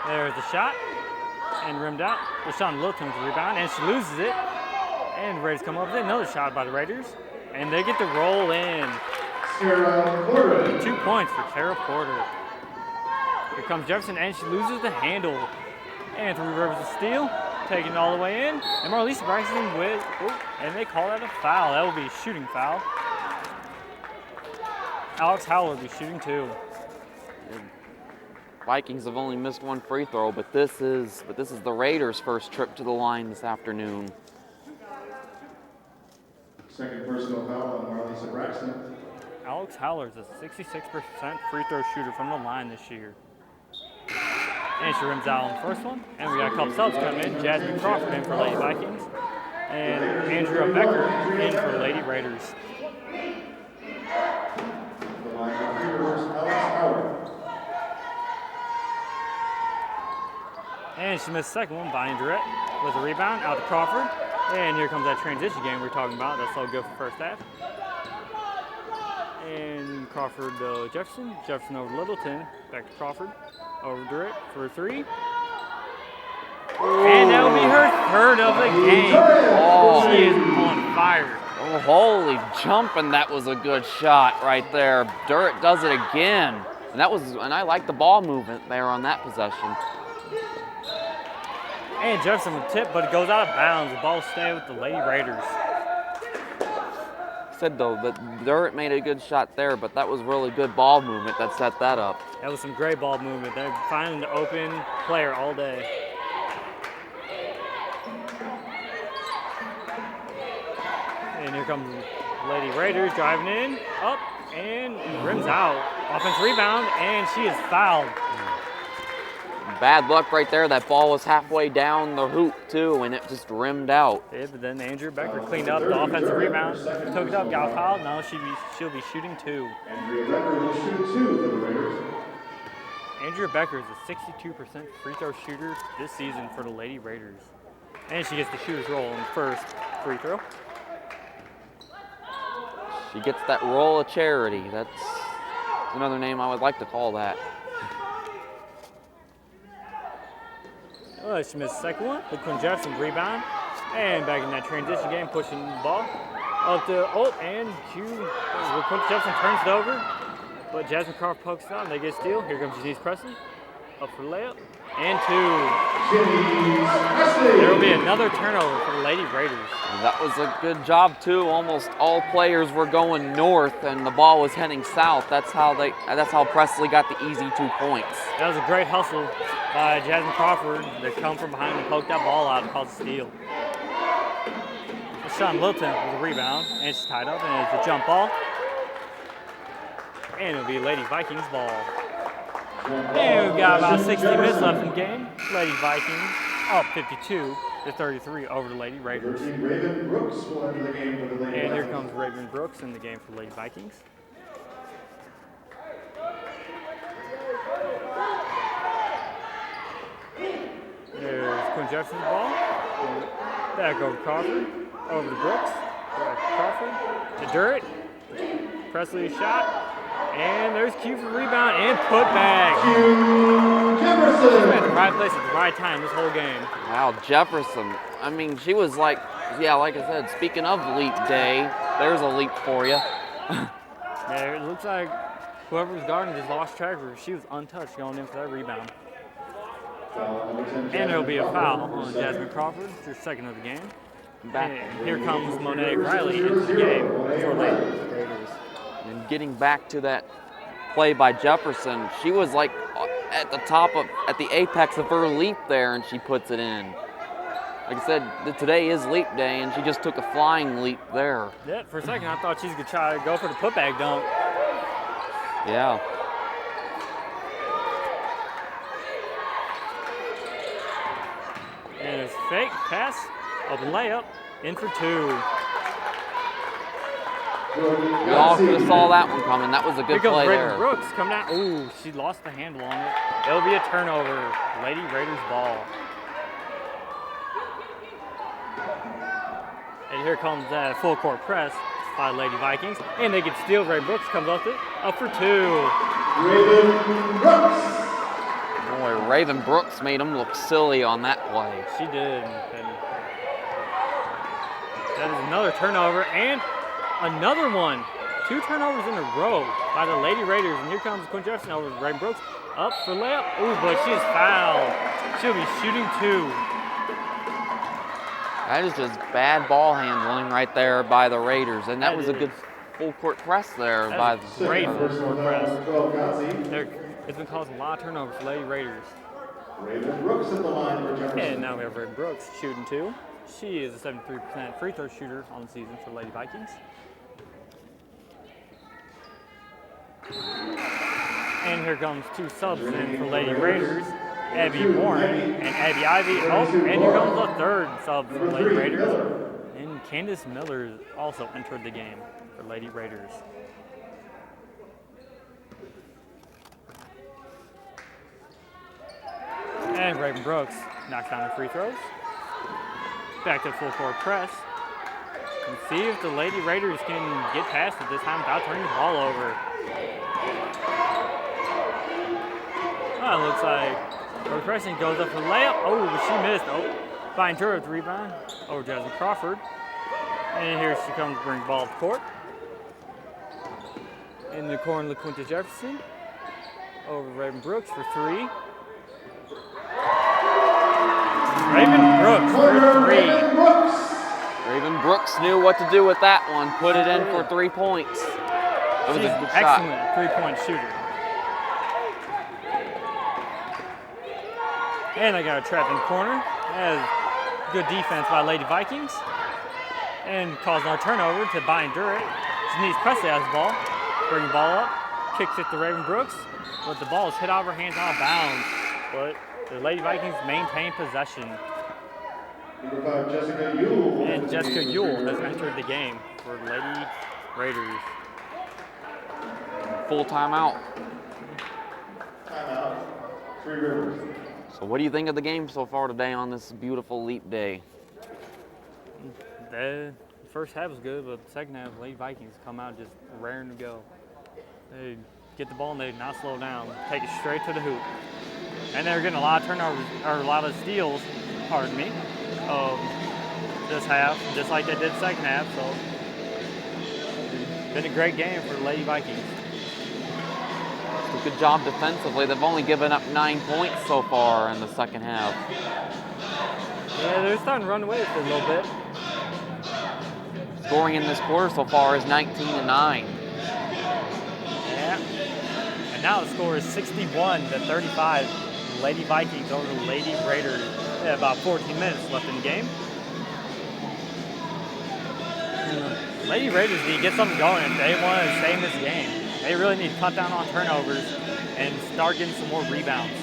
There's the shot, and rimmed out. Deshaun Littleton with the rebound, and she loses it. And the Raiders come up with another shot by the Raiders, and they get the roll in. 2 points for Tara Porter. Here comes Jefferson, and she loses the handle. And Three Rivers a steal, taking it all the way in. And Marlisa Braxton with, and they call that a foul. That will be a shooting foul. Alex Howell will be shooting 2. Vikings have only missed 1 free throw, but this is the Raiders' first trip to the line this afternoon. Second personal foul on Marlisa Braxton. Alex Howler is a 66% free throw shooter from the line this year. And she rims out on the first one. And we got a couple subs coming in. Jasmine Crawford in for Lady Vikings. And Andrea Becker in for Lady Raiders. The line of Three Rivers, Alex Howard. And she missed the second one. Bonnie Durrett with a rebound out to Crawford. And here comes that transition game we were talking about. That's all good for first half. And Crawford Jefferson. Jefferson over Littleton. Back to Crawford. Over Durrett for 3. And that will be her third of the game. Oh. She is on fire. Oh, holy jumping, that was a good shot right there. Durrett does it again. And I like the ball movement there on that possession. And Jefferson with tip, but it goes out of bounds. The ball will stay with the Lady Raiders. Said though that Durrett made a good shot there, but that was really good ball movement that set that up. That was some great ball movement. They're finding the open player all day. And here comes Lady Raiders driving in, up, and rims out. Offensive rebound, and she is fouled. Bad luck right there. That ball was halfway down the hoop too, and it just rimmed out. Yeah, but then Andrea Becker cleaned up the offensive rebound, took it up, got fouled. Now she'll be shooting 2. Andrea Becker will shoot 2 for the Raiders. Andrea Becker is a 62% free throw shooter this season for the Lady Raiders. And she gets the shooter's roll on the first free throw. She gets that roll of charity. That's another name I would like to call that. She missed the second one. LaQuinta Jefferson rebound. And back in that transition game, pushing the ball. Up to, and LaQuinta Jefferson turns it over. But Jasmine Crawford pokes it out, and they get a steal. Here comes Janice Presley. Up for the layup. And 2. There will be another turnover for the Lady Raiders. And that was a good job too. Almost all players were going north and the ball was heading south. That's how Presley got the easy 2 points. That was a great hustle by Jasmine Crawford. They come from behind and poke that ball out and cause a steal. The Sean Littleton with a rebound, and it's tied up, and it's a jump ball. And it'll be Lady Vikings ball. And we've got about 60 minutes left in the game. Lady Vikings up 52-33 over the Lady Raiders. Raven Brooks will enter the game for the Lady And here Vikings. comes Raven Brooks in the game for Lady Vikings. There's Quinn Jefferson's ball. Back over to Crawford. Over to Brooks. Back to Crawford. To Durrett. Presley's shot. And there's Q for the rebound and put back. Jefferson. At the right place at the right time this whole game. Wow, Jefferson. I mean, she was like, yeah, like I said, speaking of leap day, there's a leap for you. Yeah, it looks like whoever was guarding just lost track of her. She was untouched going in for that rebound. And there'll be a foul on Jasmine Crawford, her second of the game. And here comes Monet Riley into the game for Lady Raiders. And getting back to that play by Jefferson, she was like at the apex of her leap there, and she puts it in. Like I said, today is leap day, and she just took a flying leap there. Yeah, for a second I thought she was going to try to go for the putback dunk. Yeah. And it's fake pass, open layup, in for two. We all could have saw that one coming. That was a good Here play comes Raven there. Brooks coming out. Ooh, she lost the handle on it. It'll be a turnover. Lady Raiders ball. And here comes that full court press by Lady Vikings. And they get steal. Raven Brooks comes up for two. Raven Brooks. Boy, Raven Brooks made him look silly on that play. She did. And that is another turnover and another one. 2 turnovers in a row by the Lady Raiders. And here comes Quinn Jefferson over to Raven Brooks. Up for layup. Ooh, but she is fouled. She'll be shooting 2. That is just bad ball handling right there by the Raiders. And that was a good full court press there by the great full court press. It's been causing a lot of turnovers for Lady Raiders. Raven Brooks at the line for Jefferson. And now we have Raven Brooks shooting 2. She is a 73% free throw shooter on the season for Lady Vikings. And here comes 2 subs in for Lady Raiders. Abby Warren and Abby Ivy. Oh, and here comes the 3rd sub for Lady Raiders. And Candace Miller also entered the game for Lady Raiders. And Raven Brooks knocks down the free throws. Back to full court press. And see if the Lady Raiders can get past it this time without turning the ball over. Well, it looks like her pressing goes up for the layup. Oh, but she missed. Oh, fine Turner with the rebound over Jasmine Crawford. And here she comes to bring the ball to court. In the corner, LaQuinta Jefferson over Raven Brooks for 3. Raven Brooks for 3. Raven Brooks knew what to do with that one. Put it in for 3 points. It was She's a good excellent shot. 3-point shooter. And they got a trap in the corner. That is good defense by Lady Vikings. And causing our turnover to Brian Durrett. Denise Presley has the ball. Bring the ball up. Kicks it to Raven Brooks. But the ball is hit out of her hands out of bounds. But the Lady Vikings maintain possession. Number 5, Jessica Yule. And Jessica Yule has entered the game for Lady Raiders. Full timeout. Timeout. 3 Rivers. So what do you think of the game so far today on this beautiful leap day? The first half was good, but the second half, Lady Vikings come out just raring to go. They get the ball and they not slow down, take it straight to the hoop. And they're getting a lot of turnovers, or a lot of steals, pardon me, this half, just like they did the second half. So it's been a great game for the Lady Vikings. Good job defensively. They've only given up 9 points so far in the second half. Yeah, they're starting to run away with it a little bit. Scoring in this quarter so far is 19-9. Yeah. And now the score is 61-35. Lady Vikings over the Lady Raiders. They have about 14 minutes left in the game. And Lady Raiders need to get something going if they want to stay in this game. They really need to cut down on turnovers and start getting some more rebounds.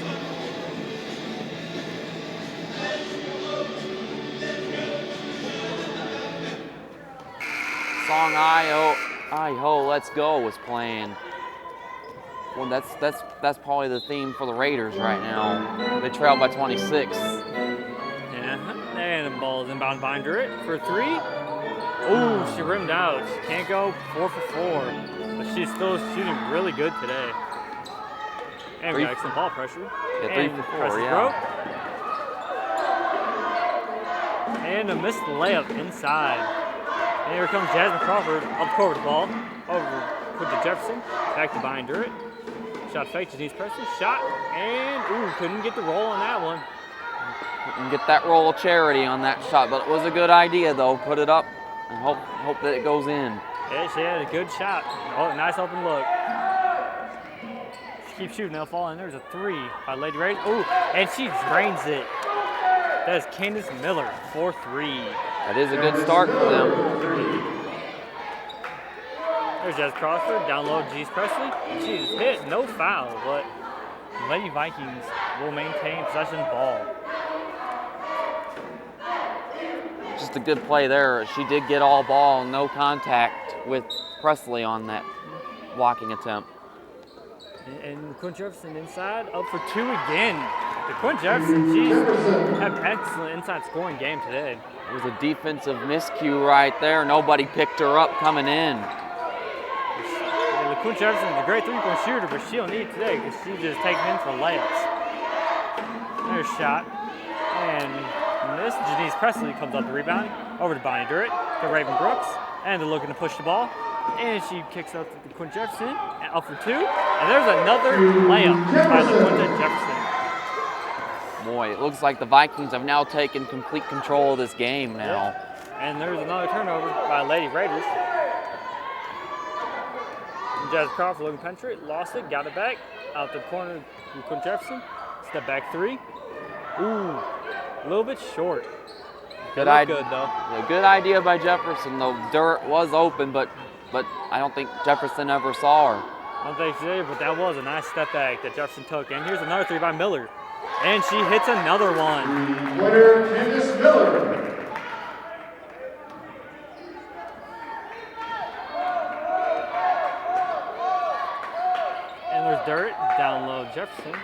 Song I Ho, Let's Go was playing. Well, that's probably the theme for the Raiders right now. They trail by 26. Yeah, and the ball is inbound behind it for 3. Ooh, she rimmed out. She can't go 4 for 4, but she's still shooting really good today. And we got excellent ball pressure. Yeah, 3 for 4, yeah. Broke. And a missed layup inside. And here comes Jasmine Crawford up court with the ball. Over to Jefferson. Back to Brian Durrett. Shot fake, Janice Presley. Shot, and ooh, couldn't get the roll on that one. Couldn't get that roll of charity on that shot, but it was a good idea though. Put it up and hope that it goes in. Yeah, she had a good shot. Oh, nice open look. She keeps shooting, they'll fall in. There's a 3 by Lady Raiders. Ooh, and she drains it. That is Candace Miller, 4-3. That is a good start for them. There's Jess Crawford, down low Janice Presley. She's hit, no foul, but Lady Vikings will maintain possession ball. Just a good play there. She did get all ball, no contact with Presley on that blocking attempt. And Quinn Jefferson inside, up for 2 again. Quinn Jefferson, she's had an excellent inside scoring game today. It was a defensive miscue right there. Nobody picked her up coming in. Quinn Jefferson is a great three-point shooter, but she'll need it today because she's just taking in for layups. There's a shot. And this Janice Presley comes up the rebound. Over to Bonnie Durrett, to Raven Brooks. And they're looking to push the ball. And she kicks up to Quinn Jefferson, up for 2. And there's another layup by LaQuinta Jefferson. Boy, it looks like the Vikings have now taken complete control of this game now. Yeah. And there's another turnover by Lady Raiders. Jazz Crawford looking penetrate, lost it, got it back, out the corner to Quinn Jefferson, step back 3. Ooh, a little bit short. Good idea. Good though. Yeah, good idea by Jefferson though. Durrett was open, but I don't think Jefferson ever saw her. I don't think she did, but that was a nice step back that Jefferson took. And here's another 3 by Miller, and she hits another one. Winner, Candace Miller. There's Durrett, down low Jefferson.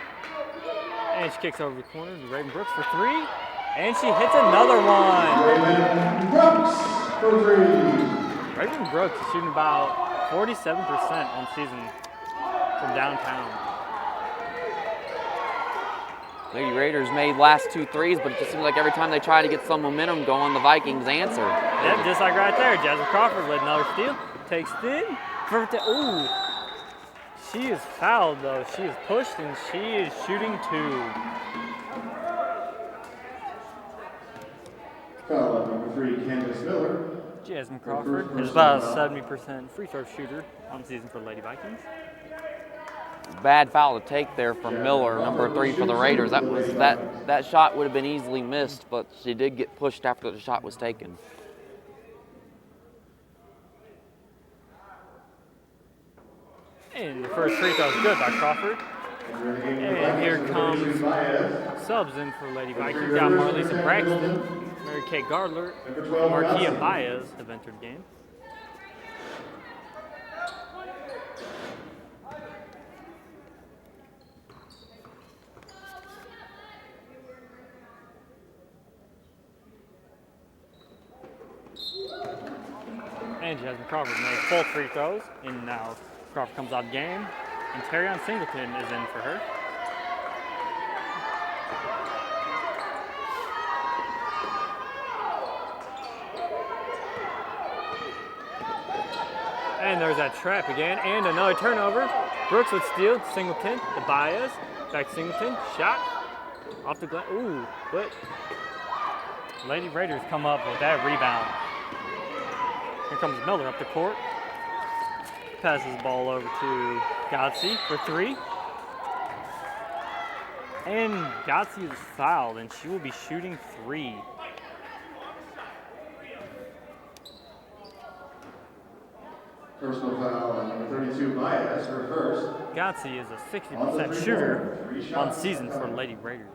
And she kicks over the corner to Raven Brooks for 3. And she hits another one. Raven Brooks for 3. Raven Brooks is shooting about 47% on season from downtown. Lady Raiders made last 2 threes, but it just seems like every time they try to get some momentum going, the Vikings answer. Yep, just like right there. Jasmine Crawford led another steal. Takes it in. Ooh. She is fouled though. She is pushed and she is shooting 2. Foul on number 3, Candace Miller. Jasmine Crawford is about a 70% free throw shooter on the season for the Lady Vikings. Bad foul to take there from Miller, number 3 for the Raiders. That shot would have been easily missed, but she did get pushed after the shot was taken. And the first free throw is good by Crawford. And here comes subs in for Lady Vikings. Got Marlisa Braxton, Mary Kay Gardler, and Marquia Baez have entered the game. And Jasmine Crawford made full free throws, and now Crawford comes out of the game, and Terrion Singleton is in for her. And there's that trap again, and another turnover. Brooks would steal, Singleton, to Baez, back to Singleton, shot, off the glass, ooh, but Lady Raiders come up with that rebound. Here comes Miller up the court. Passes the ball over to Godsey for 3. And Godsey is fouled, and she will be shooting 3. Personal foul on number 32, Baez, her first. Gotzi is a 60% shooter on season for Lady Raiders.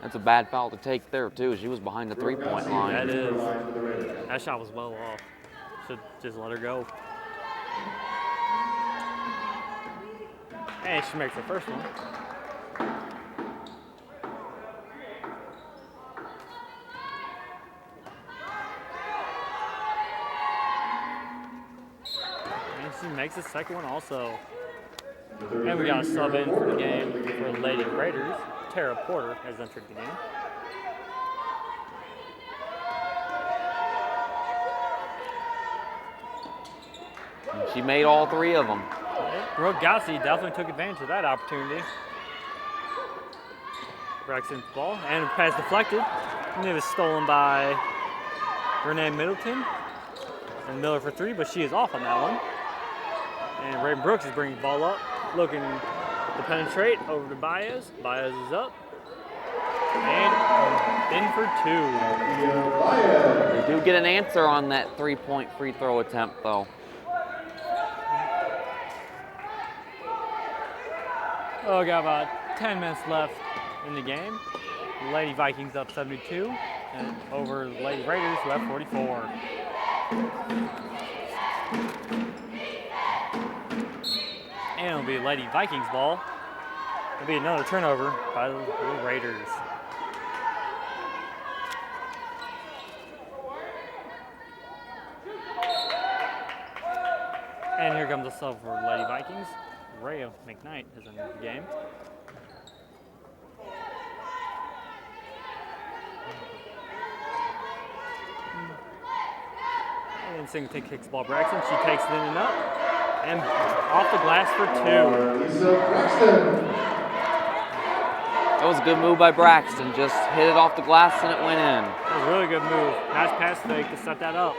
That's a bad foul to take there, too. She was behind the three-point line. That is. That shot was well off. Should just let her go. And she makes her first one. And she makes the second one also. And we got a sub in for the game for the Lady Raiders. Tara Porter has entered the game. And she made all three of them. Brooke Gossi definitely took advantage of that opportunity. Braxton's ball, and pass deflected. And it was stolen by Renee Middleton. And Miller for three, but she is off on that one. And Raven Brooks is bringing the ball up, looking to penetrate over to Baez. Baez is up. And in for two. They do get an answer on that three-point free throw attempt, though. Oh, got about 10 minutes left in the game. Lady Vikings up 72 and over Lady Raiders who have 44. And it'll be Lady Vikings ball. It'll be another turnover by the Raiders. And here comes the sub for Lady Vikings. Rhea McKnight is in the game. And Singleton kicks the ball Braxton. She takes it in and up. And off the glass for two. That was a good move by Braxton. Just hit it off the glass and it went in. That was a really good move. Nice pass fake to set that up.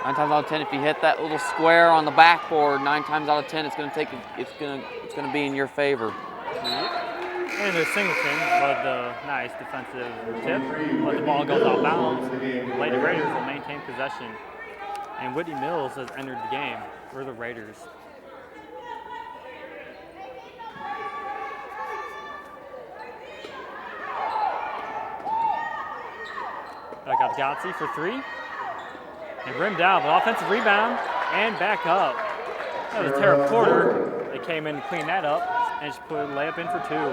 9 times out of 10, if you hit that little square on the backboard, 9 times out of 10, it's gonna be in your favor. And there's Singleton with the nice defensive tip, but the ball goes out of bounds. Lady Raiders will maintain possession. And Whitney Mills has entered the game for the Raiders. Back out to Gotzi for three. And rimmed out, but offensive rebound and back up. That was Tara Porter. They came in to clean that up, and she put a layup in for two.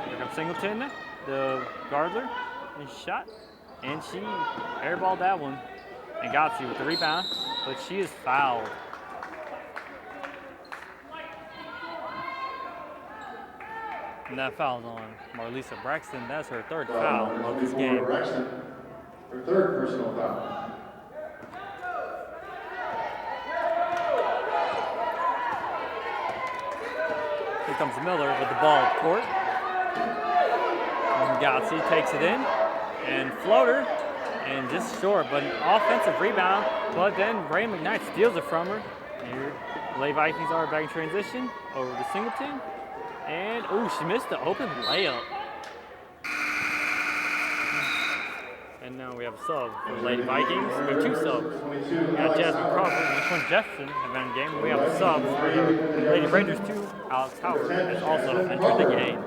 Here comes Singleton, the guardler, and shot. And she airballed that one. And Gotzi with the rebound, but she is fouled. And that foul's on Marlisa Braxton. That's her third foul of this game. Braxton, her third personal foul. Here comes Miller with the ball at court. And Gotzi takes it in. And floater. And just short, but an offensive rebound. But then Ray McKnight steals it from her. Here, Lady Vikings are back in transition. Over to Singleton. And, ooh, she missed the open layup. And now we have a sub for Lady Vikings. We have two subs. We got Jasmine Crawford and Quinn Jefferson have been in the game. We have a sub for the Lady Raiders too. Alex Howard has also entered the game.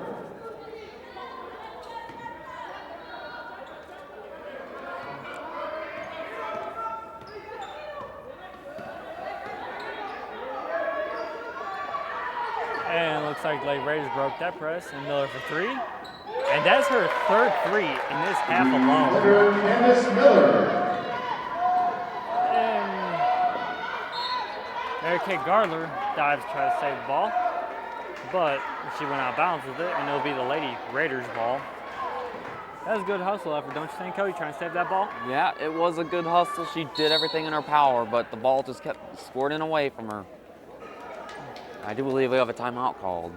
And it looks like Lady Raiders broke that press. And Miller for three. And that's her third three in this half alone. Candace Miller. And Mary Kate Gardler dives to try to save the ball. But she went out of bounds with it, and it'll be the Lady Raiders ball. That was a good hustle effort, don't you think, Cody, trying to save that ball? Yeah, it was a good hustle. She did everything in her power, but the ball just kept squirting away from her. I do believe we have a timeout called.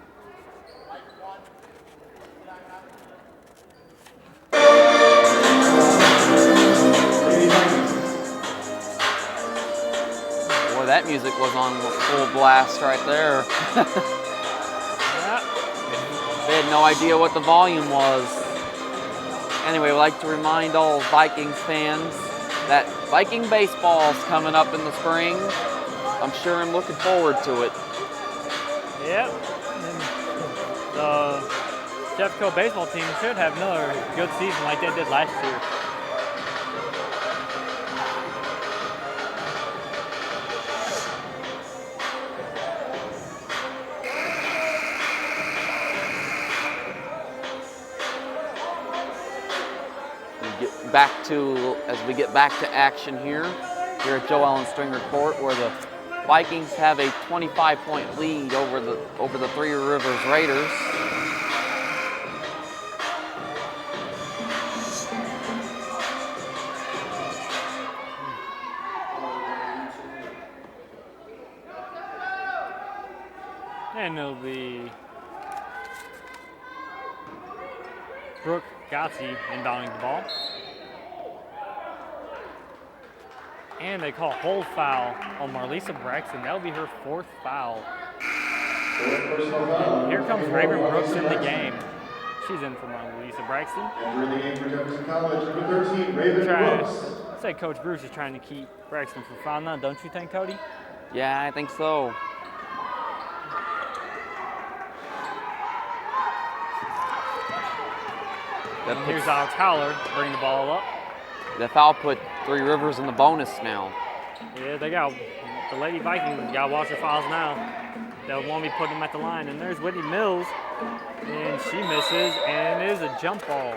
Boy, that music was on full blast right there. They had no idea what the volume was. Anyway, we'd like to remind all Vikings fans that Viking baseball's coming up in the spring. I'm sure I'm looking forward to it. Yep. And the Jeffco baseball team should have another good season like they did last year. As we get back to action here at Joe Allen Stringer Court, where the Vikings have a 25-point lead over the Three Rivers Raiders. And it'll be Brooke Gotzi inbounding the ball. And they call a hold foul on Marlisa Braxton. That'll be her 4th foul. And here comes Raven Brooks in the game. She's in for Marlisa Braxton. Entering the game for Jefferson College, number 13, Raven Brooks. I say Coach Bruce is trying to keep Braxton from fouling out, don't you think, Cody? Yeah, I think so. And here's Alex Howler bringing the ball up. The foul put Three Rivers in the bonus now. Yeah, the Lady Vikings got to watch their fouls now. They'll want me to put them at the line. And there's Whitney Mills, and she misses, and it is a jump ball.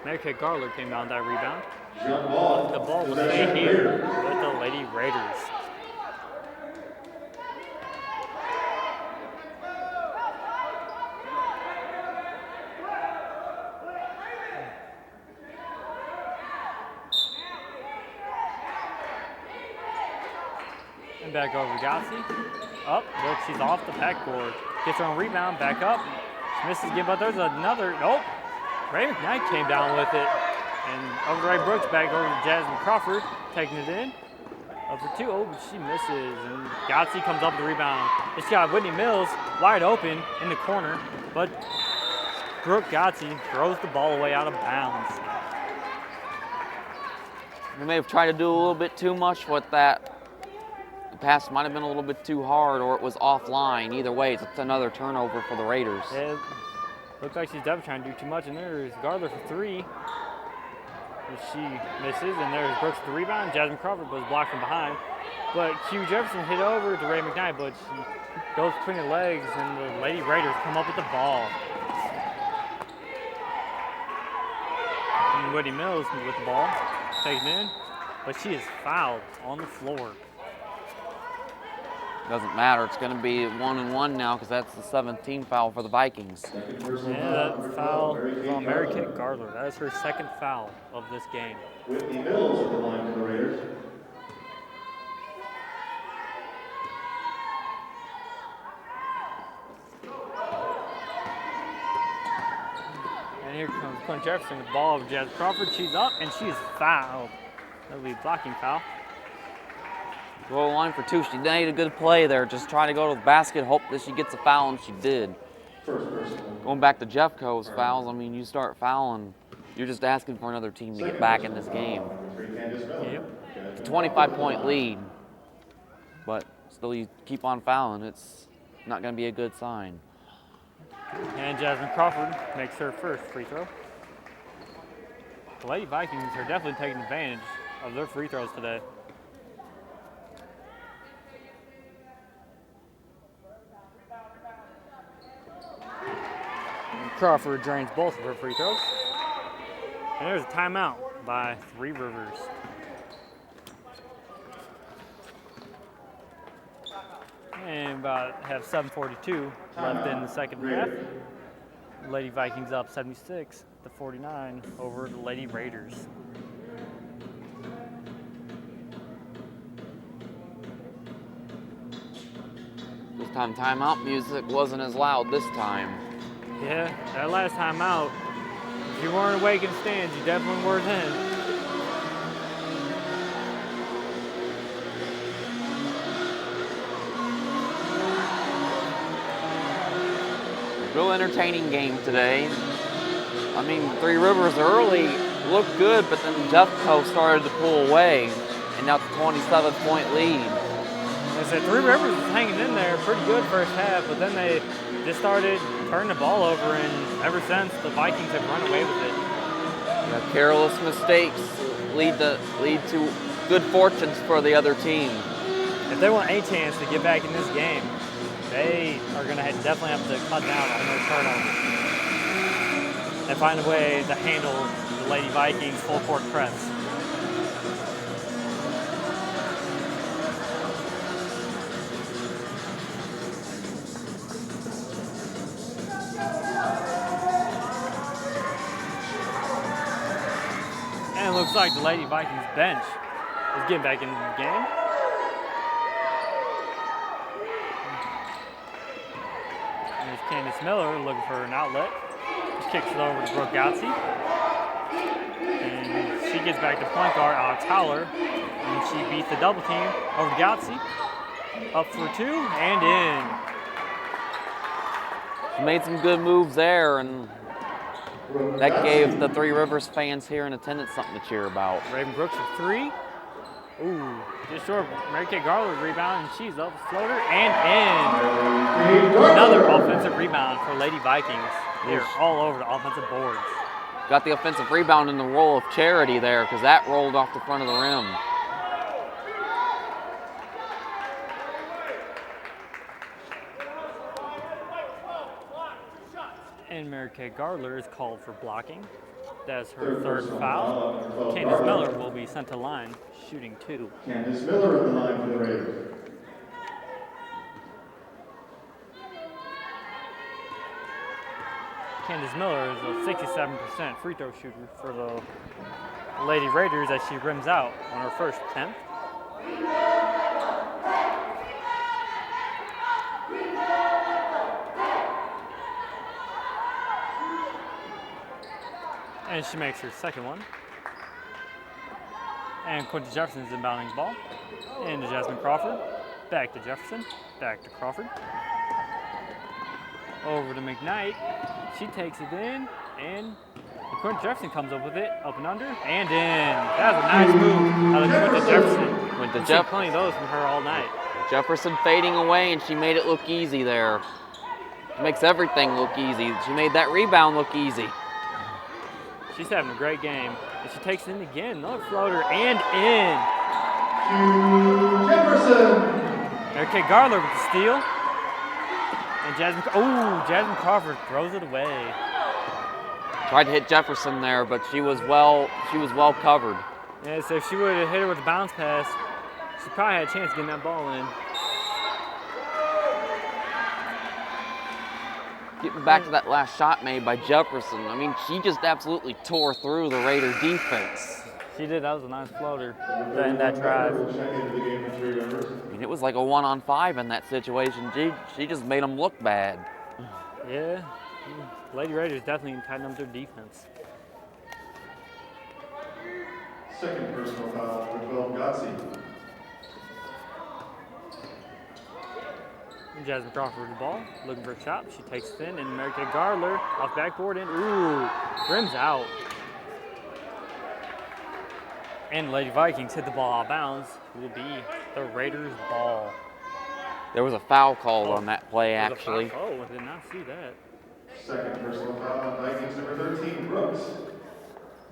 Mary Kate Garler came down that rebound. Jump ball. The ball will stay here with the Lady Raiders. And back over to Gotzi. Up, look, she's off the backboard. Gets her own rebound, back up. She misses again, but there's another, nope. Ray McKnight came down with it. And over to Ray Brooks, back over to Jasmine Crawford, taking it in. Up for 2, but she misses. And Gotzi comes up with the rebound. It's got Whitney Mills wide open in the corner, but Brooke Gotzi throws the ball away out of bounds. They may have tried to do a little bit too much with that. The pass might have been a little bit too hard, or it was offline. Either way, it's another turnover for the Raiders. Yeah, looks like she's definitely trying to do too much, and there's Gardler for 3. And she misses, and there's Brooks with the rebound. Jasmine Crawford was blocked from behind. But Q Jefferson hit over to Ray McKnight, but she goes between her legs, and the Lady Raiders come up with the ball. And Whitney Mills with the ball, taken in, but she is fouled on the floor. Doesn't matter. It's going to be 1-1 now because that's the 17th foul for the Vikings. Yeah, that foul is on Mary Kate Gardler. That is her 2nd foul of this game. Whitney Mills with the line for the Raiders. And here comes Quinn Jefferson with the ball of Jazz Crawford. She's up and she is fouled. That'll be a blocking foul. Goal line for 2. She made a good play there. Just trying to go to the basket, hope that she gets a foul, and she did. Going back to Jeffco's fouls, I mean, you start fouling, you're just asking for another team to get back in this game. Yep. It's a 25-point lead, but still you keep on fouling. It's not going to be a good sign. And Jasmine Crawford makes her first free throw. The Lady Vikings are definitely taking advantage of their free throws today. Crawford drains both of her free throws. And there's a timeout by Three Rivers. And have 7:42 left in the second half. Lady Vikings up 76-49 over the Lady Raiders. This time timeout music wasn't as loud this time. Yeah, that last time out, if you weren't awake in the stands, you definitely were then. Real entertaining game today. I mean, Three Rivers early looked good, but then Jeffco started to pull away, and now it's a 27-point lead. Like I said, Three Rivers was hanging in there pretty good first half, but then they just started turning the ball over, and ever since, the Vikings have run away with it. Yeah, careless mistakes lead to good fortunes for the other team. If they want any chance to get back in this game, they are going to definitely have to cut down on their turnovers and find a way to handle the Lady Vikings full court press. And it looks like the Lady Vikings bench is getting back into the game. There's Candace Miller looking for an outlet. She kicks it over to Brooke Gotze. And she gets back to point guard Alex Howler. And she beats the double team over to Gotze. Up for two and in. She made some good moves there, and that gave the Three Rivers fans here in attendance something to cheer about. Raven Brooks with three. Ooh, just short. Mary Kay Garland rebound, and she's up floater and in. Another offensive rebound for Lady Vikings. They're all over the offensive boards. Got the offensive rebound in the role of charity there, because that rolled off the front of the rim. And Mary Kay Gardler is called for blocking. That's her third foul. Candace Miller will be sent to line, shooting two. Candace Miller on the line for the Raiders. Candace Miller is a 67% free throw shooter for the Lady Raiders as she rims out on her first attempt. And she makes her second one. And Quinton Jefferson is inbounding the ball. Into Jasmine Crawford. Back to Jefferson. Back to Crawford. Over to McKnight. She takes it in. And Quinton Jefferson comes up with it. Up and under. And in. That was a nice move out of Quinton Jefferson. We've seen plenty of those from her all night. Jefferson fading away, and she made it look easy there. She makes everything look easy. She made that rebound look easy. She's having a great game. And she takes it in again. Another floater and in. Jefferson. Mary Kay Gardler with the steal. And Jasmine Crawford throws it away. Tried to hit Jefferson there, but she was well covered. Yeah, so if she would have hit her with a bounce pass, she probably had a chance of getting that ball in. Getting back to that last shot made by Jefferson, I mean, she just absolutely tore through the Raider defense. She did. That was a nice floater in that drive. I mean, it was like a 1-on-5 in that situation. She just made them look bad. Yeah, Lady Raiders definitely tightened up their defense. Second personal foul for 12 Gotze. Jasmine Crawford with the ball, looking for a shot. She takes it in, and Mary Kay Gardler off backboard and rims out. And Lady Vikings hit the ball out of bounds. It will be the Raiders' ball. There was a foul called on that play, actually. Oh, I did not see that. Second personal foul on Vikings number 13, Brooks.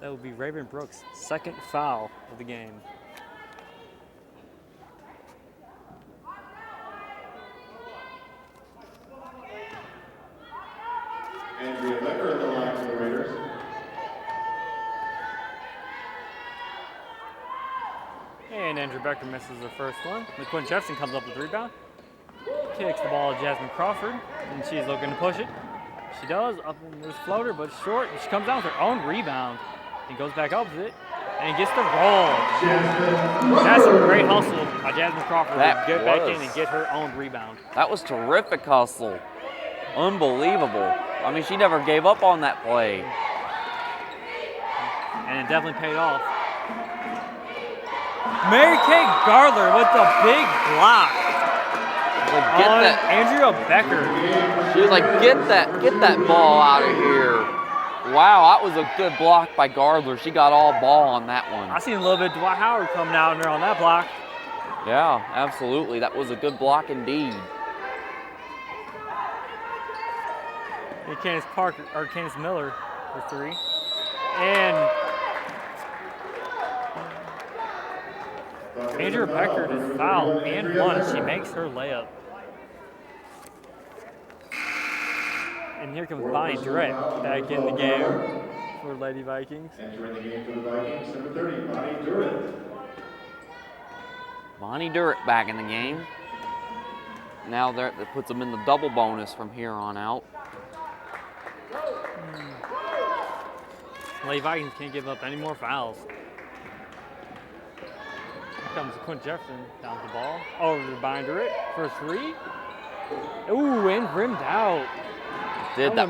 That would be Raven Brooks' second foul of the game. Andrea Becker at the line for the Raiders. And Andrew Becker misses the first one. Quinton Jefferson comes up with the rebound. Kicks the ball to Jasmine Crawford, and she's looking to push it. She does, up in this floater, but short. She comes down with her own rebound and goes back up with it and gets the roll. That's a great hustle by Jasmine Crawford to get back in and get her own rebound. That was terrific hustle. Unbelievable. I mean, she never gave up on that play. And it definitely paid off. Mary Kay Gardler with the big block on Andrea Becker. She was like, get that ball out of here. Wow, that was a good block by Gardler. She got all ball on that one. I seen a little bit of Dwight Howard coming out in there on that block. Yeah, absolutely. That was a good block indeed. And Candace Miller for 3. And Andrew Becker is fouled and 1. She makes her layup. And here comes Bonnie Durrett back in the game for Lady Vikings. Entering the game for the Vikings, number 30, Bonnie Durrett. Bonnie Durrett back in the game. Now that puts them in the double bonus from here on out. Lady Vikings can't give up any more fouls. Here comes Quint Jefferson down the ball. Over to Bonnie Durrett for 3. Ooh, and rimmed out. That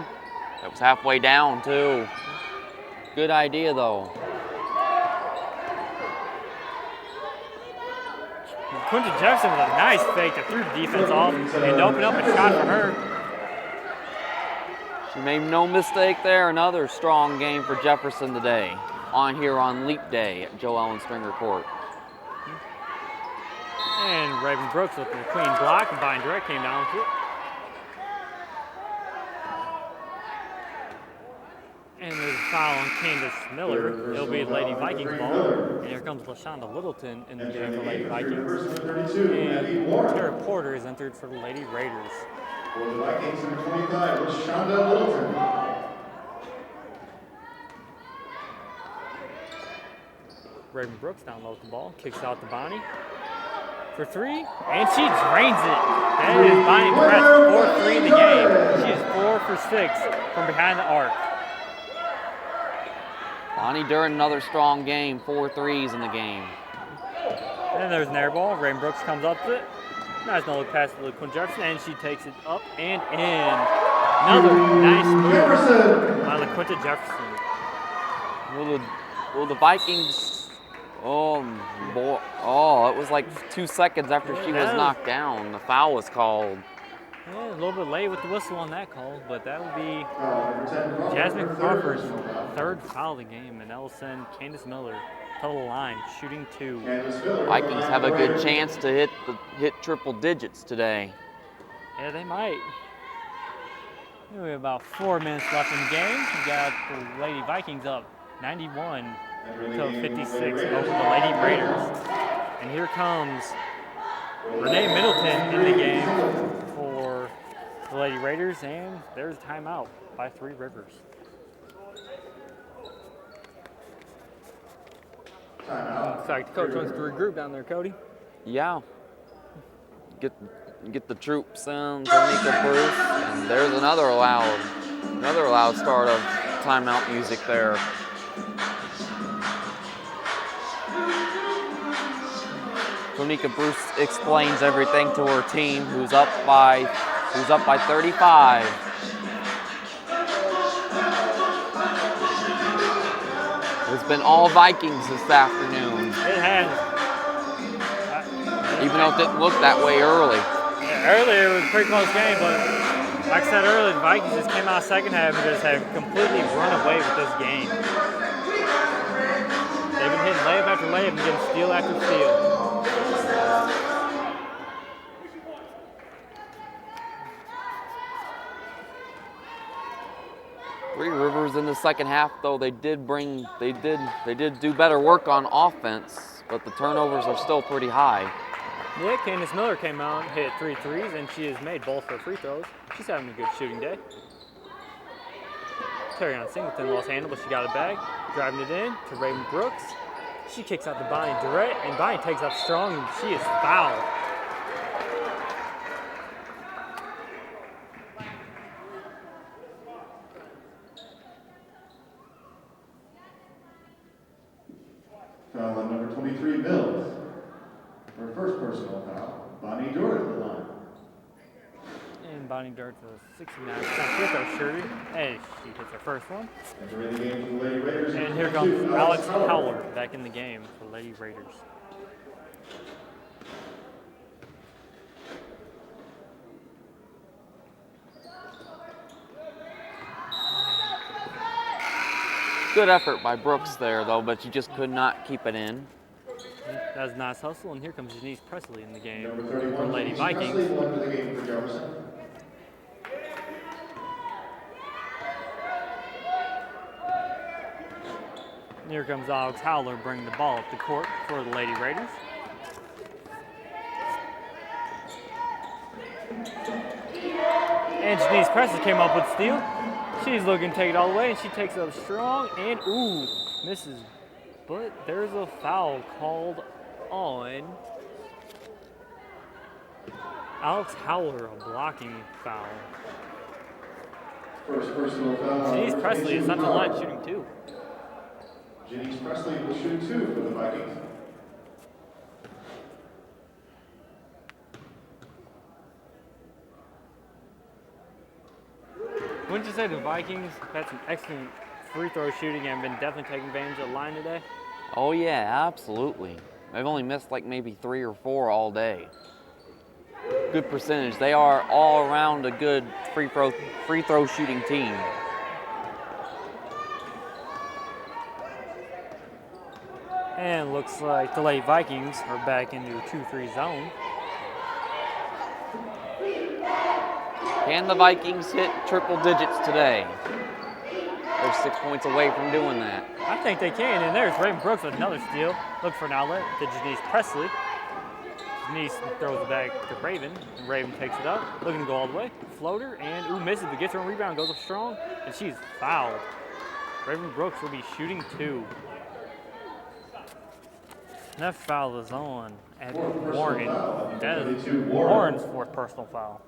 was halfway down too. Good idea though. Quinton Jefferson with a nice fake that threw the defense off and opened up a shot for her. She made no mistake there. Another strong game for Jefferson today here on Leap Day at Joe Ellen Stringer Court. And Raven Brooks with the clean block, and Bonnie Durrett came down with it. And there's a foul on Candace Miller. It'll be Lady Vikings ball. And here comes LaShonda Littleton in the game for Lady Vikings. And Tara Porter is entered for the Lady Raiders. For the Vikings, number 25, LaShonda Littleton. Raven Brooks down low with the ball, kicks out to Bonnie for 3, and she drains it. That is Bonnie Durrett's 4th 3 in the game. She is 4 for 6 from behind the arc. Bonnie Durrett, another strong game, 4 threes in the game. And there's an air ball. Raven Brooks comes up with it. Nice no look pass to Quint Jefferson, and she takes it up and in. Another nice move by LaQuinta Jefferson. Will the Vikings? Oh boy! Oh, it was like 2 seconds after she was knocked down. The foul was called. Yeah, a little bit late with the whistle on that call, but that will be Jasmine Crawford's 3rd foul of the game, and that will send Candace Miller to the line, shooting 2. Vikings have a good chance to hit triple digits today. Yeah, they might. We have about 4 minutes left in the game. We got the Lady Vikings up 91 to 56 over the Lady Raiders. And here comes Renee Middleton in the game for the Lady Raiders, and there's a timeout by 3 Rivers. In fact, the coach wants to regroup down there, Cody. Yeah. Get the troops in, Tonika Bruce, and there's another loud start of timeout music there. Tonika Bruce explains everything to her team, who's up by 35. It's been all Vikings this afternoon. It has. Even though it didn't look that way early. Yeah, earlier it was a pretty close game, but like I said earlier, the Vikings just came out second half and just have completely run away with this game. They've been hitting layup after layup and getting steal after steal. Three Rivers in the second half, though, they did do better work on offense, but the turnovers are still pretty high. Yeah, Candace Miller came out and hit 3 threes, and she has made both her free throws. She's having a good shooting day. Terrion Singleton lost handle, but she got it back. Driving it in to Raven Brooks. She kicks out to Bonnie Durrett, and Bonnie takes up strong, and she is fouled. Foul on number 23, Mills. For first personal foul, Bonnie Durrett at the line. And Bonnie Durrett's a 69% free throw shooter, and she hits her first one. Entering the game for the Lady Raiders. And here comes Alex Howler back in the game for Lady Raiders. Good effort by Brooks there, though, but she just could not keep it in. That was a nice hustle, and here comes Janice Presley in the game Number for 31, Lady Janice Vikings. Presley, will enter the game for Jefferson. And here comes Alex Howler bringing the ball up the court for the Lady Raiders. And Janice Presley came up with steal. She's looking to take it all the way, and she takes it up strong, and ooh, misses. But there's a foul called on Alex Howler, a blocking foul. First personal foul. Janice Presley is at the line shooting 2. Janice Presley will shoot 2 for the Vikings. Wouldn't you say the Vikings had some excellent free throw shooting and been definitely taking advantage of the line today? Oh yeah, absolutely. They've only missed like maybe 3 or 4 all day. Good percentage. They are all around a good free throw shooting team. And looks like the Lady Vikings are back into a 2-3 zone. Can the Vikings hit triple digits today? They're 6 points away from doing that. I think they can, and there's Raven Brooks with another steal. Look for an outlet to Janice Presley. Janice throws it back to Raven, and Raven takes it up, looking to go all the way. Floater, and ooh, misses, but gets her own rebound, goes up strong, and she's fouled. Raven Brooks will be shooting 2. That foul is on at Morgan. That is Warren's 4th personal foul.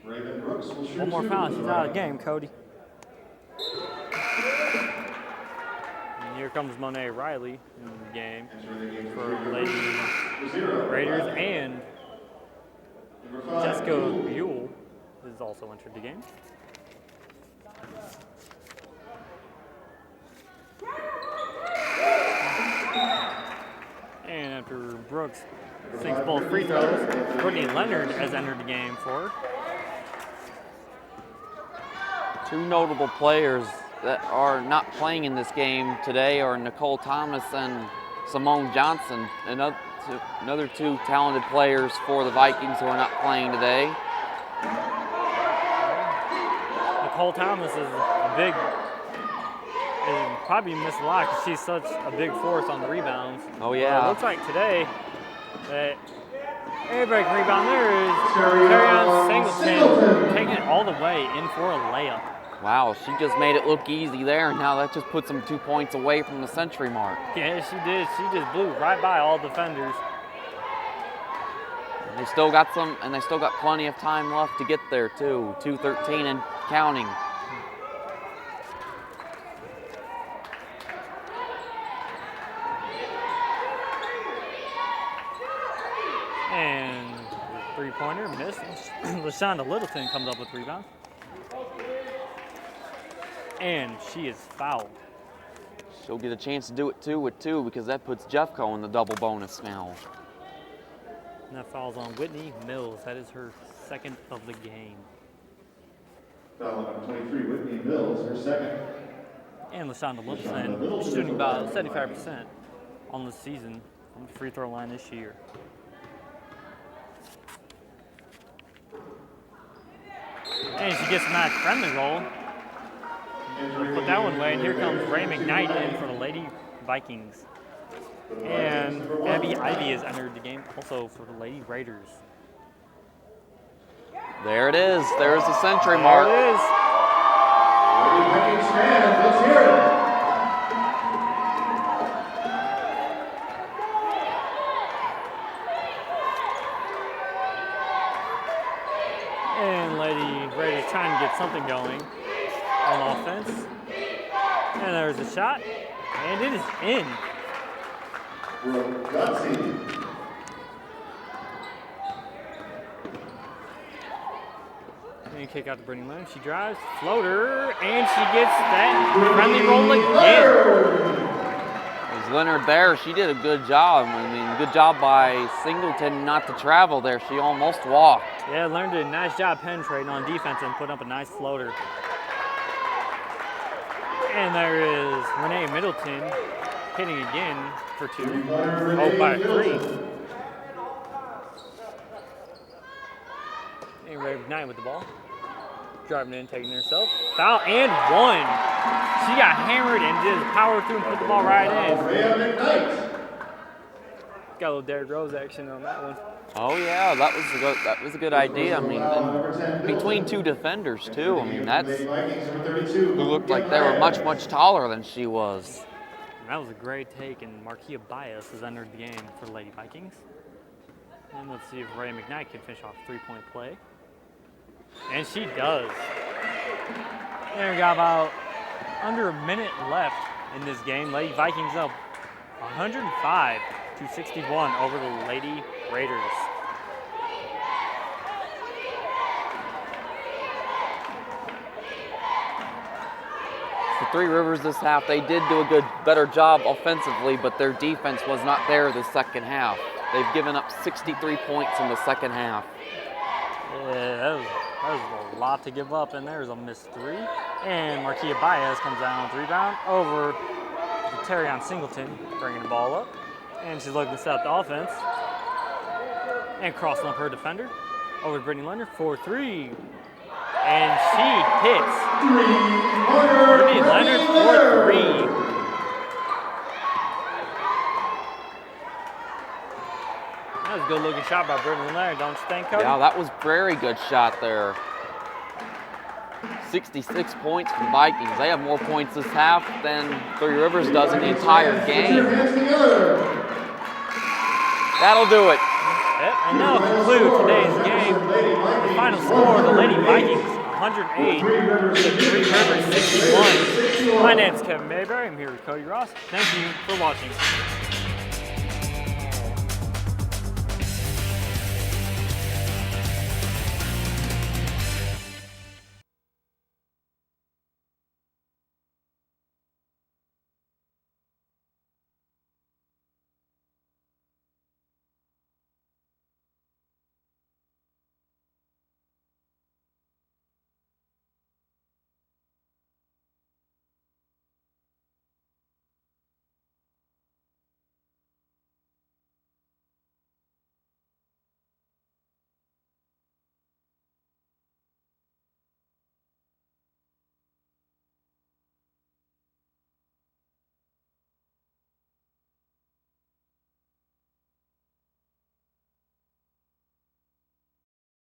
Raven Brooks will shoot 2. One more foul, she's out of the game, Cody. And here comes Monet Riley in the game for Lady Raiders, and Jessica Buell is also entered the game. And after Brooks sinks both free throws, Brittany Leonard has entered the game for her. 2 notable players that are not playing in this game today are Nicole Thomas and Simone Johnson, another 2 talented players for the Vikings who are not playing today. Nicole Thomas is a big, probably missed a lot because she's such a big force on the rebounds. Oh yeah. It looks like today that everybody can rebound there is Carrie-Ann Singleton taking it all the way in for a layup. Wow, she just made it look easy there, and now that just puts them 2 points away from the century mark. Yeah, she did. She just blew right by all defenders. And they still got plenty of time left to get there too. 2:13 and counting. And three-pointer missed. LaShonda Littleton comes up with the rebound. And she is fouled. She'll get a chance to do it too with 2 because that puts Jeffco in the double bonus now. And that foul's on Whitney Mills. That is her 2nd of the game. Foul number 23, Whitney Mills, her 2nd. And LaShonda Littleton shooting about 75% on the season from the free throw line this year. And she gets a nice friendly roll. Put that one away, and here comes Ray McKnight in for the Lady Vikings. And Abby Ivy has entered the game also for the Lady Raiders. There it is. There's the century mark. There it is. Lady Vikings fans, let's hear it. And Lady Raiders trying to get something going on offense. And there's a shot, and it is in. And kick out to Brittany Leonard. She drives, floater, and she gets that friendly roll again. There's Leonard there. She did a good job. I mean, good job by Singleton not to travel there. She almost walked. Yeah, Leonard did a nice job penetrating on defense and put up a nice floater. And there is Renee Middleton hitting again for 2. Oh, by 3. And Ray McKnight with the ball. Driving in, taking it herself. Foul and 1. She got hammered and just powered through and put the ball right in. Got a little Derrick Rose action on that one. Oh yeah, that was a good idea. I mean, and between 2 defenders too. I mean, that's who looked like they were much taller than she was. And that was a great take, and Marquia Bias has entered the game for the Lady Vikings. And let's see if Ray McKnight can finish off a 3-point play. And she does. And we got about under a minute left in this game. Lady Vikings up 105-61 over the Lady Raiders. For Three Rivers this half, they did do a better job offensively, but their defense was not there the second half. They've given up 63 points in the second half. Yeah, that was a lot to give up, and there's a missed 3. And Marquia Baez comes down with the rebound over to Terrion Singleton, bringing the ball up. And she's looking to set up the offense. And crossing up her defender over to Brittany Leonard for 3. And she hits Brittany Leonard for 3. That was a good looking shot by Brittany Leonard, don't you think, Cody? Yeah, that was a very good shot there. 66 points for the Vikings. They have more points this half than Three Rivers does in the entire game. That'll do it. Yep, and that'll conclude today's game. The final score, the Lady Vikings 108 to Three Rivers 61. My name's Kevin Mayberry. I'm here with Cody Ross. Thank you for watching.